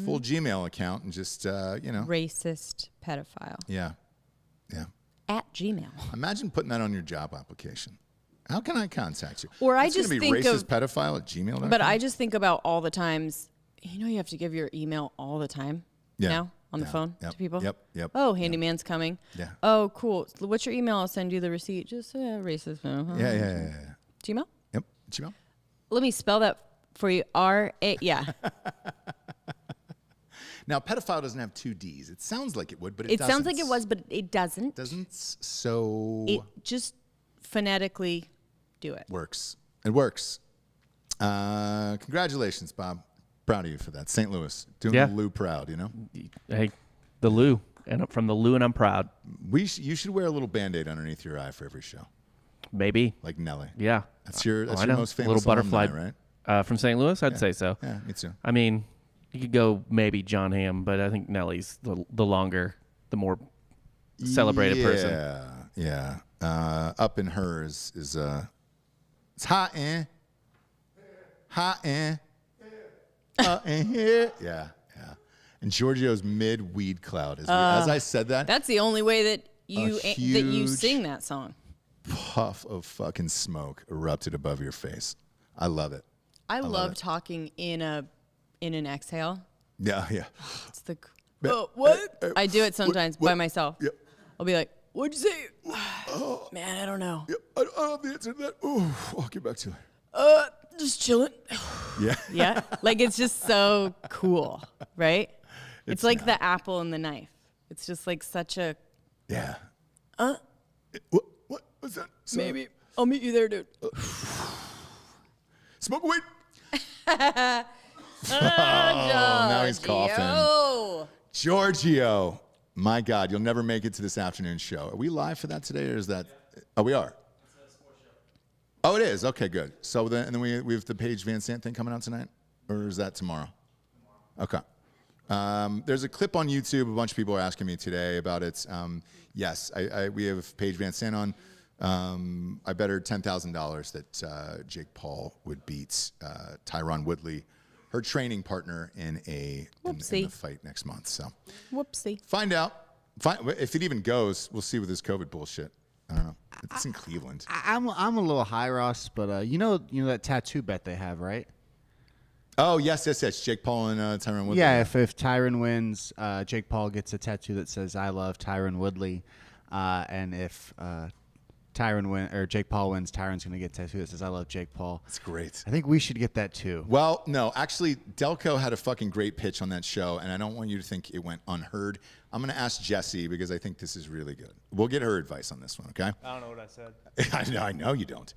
full Gmail account and just, you know. Racist pedophile. Yeah. Yeah. At Gmail. Imagine putting that on your job application. How can I contact you? Or I It's just gonna be think racist of- pedophile at gmail.com. But I just think about all the times, you know, you have to give your email all the time now on the phone Yep. to people. Yep. Oh, handyman's coming. Yeah. Oh, cool. What's your email? I'll send you the receipt. Just racist. Yeah. Gmail? Yep. Gmail. Let me spell that for you. R-A. Yeah. Now, pedophile doesn't have two D's. It sounds like it would, but It doesn't. sounds like it was, but it doesn't. Doesn't. So It just phonetically do it. works. It works. Congratulations, Bob. Proud of you for that. St. Louis. Doing Yeah. the Lou proud, you know? Hey, the Lou. And from the Lou, and I'm proud. You should wear a little Band-Aid underneath your eye for every show. Maybe. Like Nelly. Yeah. That's your I know. most famous little butterfly, alumni, right? From St. Louis, I'd say so. Yeah, me too. I mean, you could go maybe John Hamm, but I think Nelly's the longer, the more celebrated person. Yeah. Up in her is it's hot in. Hot in. In here. Yeah. And Giorgio's mid weed cloud. As I said that, That's the only way that you huge- sing that song. puff of fucking smoke erupted above your face. I love it. I love it. talking in an exhale. Yeah. It's the What? I do it sometimes by myself. Yep. I'll be like, what'd you say? Man, I don't know. Yep. I don't have the answer to that. Oh, I'll get back to you. Just chilling. Yeah. Yeah. Like, it's just so cool, right? It's like the apple and the knife. It's just like such a. Yeah. What was that? Maybe. I'll meet you there, dude. Smoke weed. Oh, now he's coughing. Yo. Giorgio. My God, you'll never make it to this afternoon show. Are we live for that today, or is that? Oh, we are. Oh, it is. Okay, good. So then we have the Paige Van Sant thing coming out tonight, or is that tomorrow? Okay. There's a clip on YouTube. A bunch of people are asking me today about it. Yes, we have Paige Van Sant on. I bet her $10,000 that Jake Paul would beat Tyron Woodley, her training partner, in the fight next month. So, Whoopsie. find out. If it even goes, we'll see with this COVID bullshit. I don't know. It's in Cleveland. I'm a little high, Ross, but you know that tattoo bet they have, right? Oh, yes. Jake Paul and Tyron Woodley. Yeah, if Tyron wins, Jake Paul gets a tattoo that says "I love Tyron Woodley," and if Jake Paul wins, Tyron's going to get a tattoo that says "I love Jake Paul." That's great. I think we should get that too. Well, no, actually, Delco had a fucking great pitch on that show, and I don't want you to think it went unheard. I'm going to ask Jessie because I think this is really good. We'll get her advice on this one, okay? I don't know what I said. I know you don't.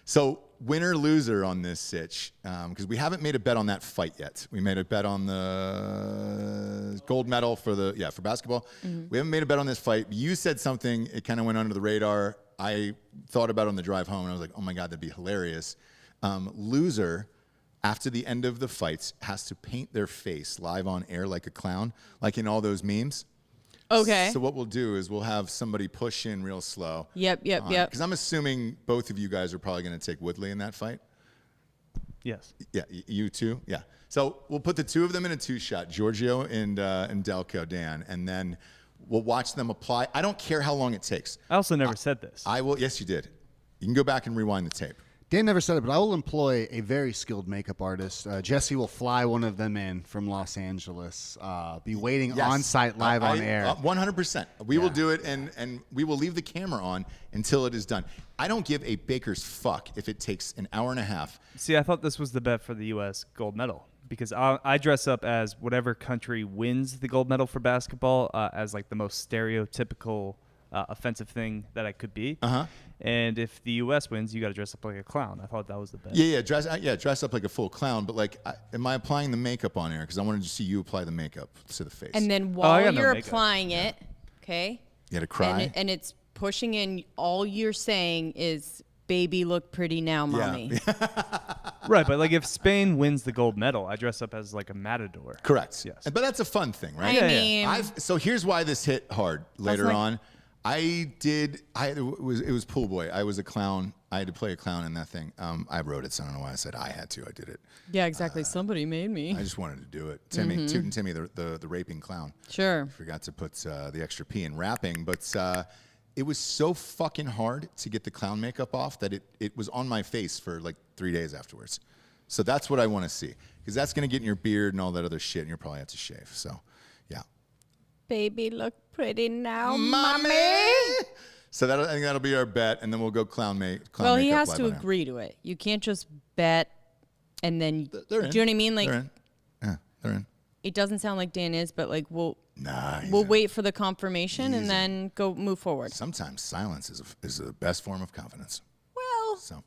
So winner loser on this sitch, because we haven't made a bet on that fight yet. We made a bet on the gold medal for basketball. Mm-hmm. We haven't made a bet on this fight. You said something, it kind of went under the radar. I thought about it on the drive home, and I was like, oh my God, that'd be hilarious. Loser, after the end of the fights, has to paint their face live on air like a clown, like in all those memes. Okay. So what we'll do is we'll have somebody push in real slow. Yep. Because I'm assuming both of you guys are probably going to take Woodley in that fight. Yes. Yeah, you too. Yeah. So we'll put the two of them in a two-shot, Giorgio and Delco, Dan, and then we'll watch them apply. I don't care how long it takes. I also never said this. I will. Yes, you did. You can go back and rewind the tape. Dan never said it, but I will employ a very skilled makeup artist. Jessie will fly one of them in from Los Angeles, be waiting on site live on air. 100%. We will do it, and we will leave the camera on until it is done. I don't give a baker's fuck if it takes an hour and a half. See, I thought this was the bet for the U.S. gold medal because I dress up as whatever country wins the gold medal for basketball as like the most stereotypical offensive thing that I could be. Uh-huh. And if the U.S. wins, you got to dress up like a clown. I thought that was the bet. Yeah, dress up like a full clown. But like, am I applying the makeup on air? Because I wanted to see you apply the makeup to the face. And then while you're applying it, okay? You got to cry. And it's pushing in. All you're saying is, "Baby, look pretty now, mommy." Yeah. Right, but like if Spain wins the gold medal, I dress up as like a matador. Correct. Yes. But that's a fun thing, right? I mean, so here's why this hit hard later on. It was Pool Boy. I was a clown. I had to play a clown in that thing. I wrote it, so I don't know why I said I had to. I did it. Yeah, exactly. Somebody made me. I just wanted to do it. Timmy, Toot and Timmy, the raping clown. Sure. Forgot to put the extra P in rapping, but it was so fucking hard to get the clown makeup off that it was on my face for like 3 days afterwards. So that's what I want to see, because that's going to get in your beard and all that other shit, and you'll probably have to shave. So, yeah. Baby, look pretty now, mommy. So I think that'll be our bet, and then we'll go clown makeup. Well, he has to agree to it. You can't just bet and then. They're in. Do you know what I mean? Like, they're in. Yeah, they're in. It doesn't sound like Dan is, but like we'll in. wait for the confirmation and then move forward. Sometimes silence is the best form of confidence. Well, so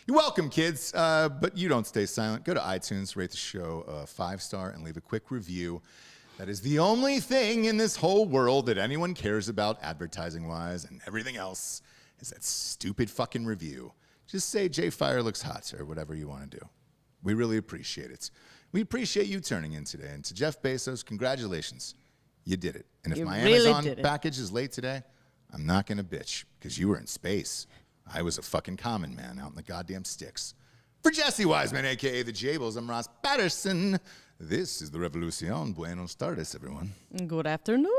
you're welcome, kids. But you don't stay silent. Go to iTunes, rate the show 5-star, and leave a quick review. That is the only thing in this whole world that anyone cares about advertising-wise, and everything else is that stupid fucking review. Just say Jay Fire looks hot or whatever you want to do. We really appreciate it. We appreciate you turning in today. And to Jeff Bezos, congratulations. You did it. And if my Amazon package is late today, I'm not going to bitch because you were in space. I was a fucking common man out in the goddamn sticks. For Jesse Wiseman, a.k.a. the Jables, I'm Ross Patterson. This is the Revolucion. Buenos tardes, everyone. Good afternoon.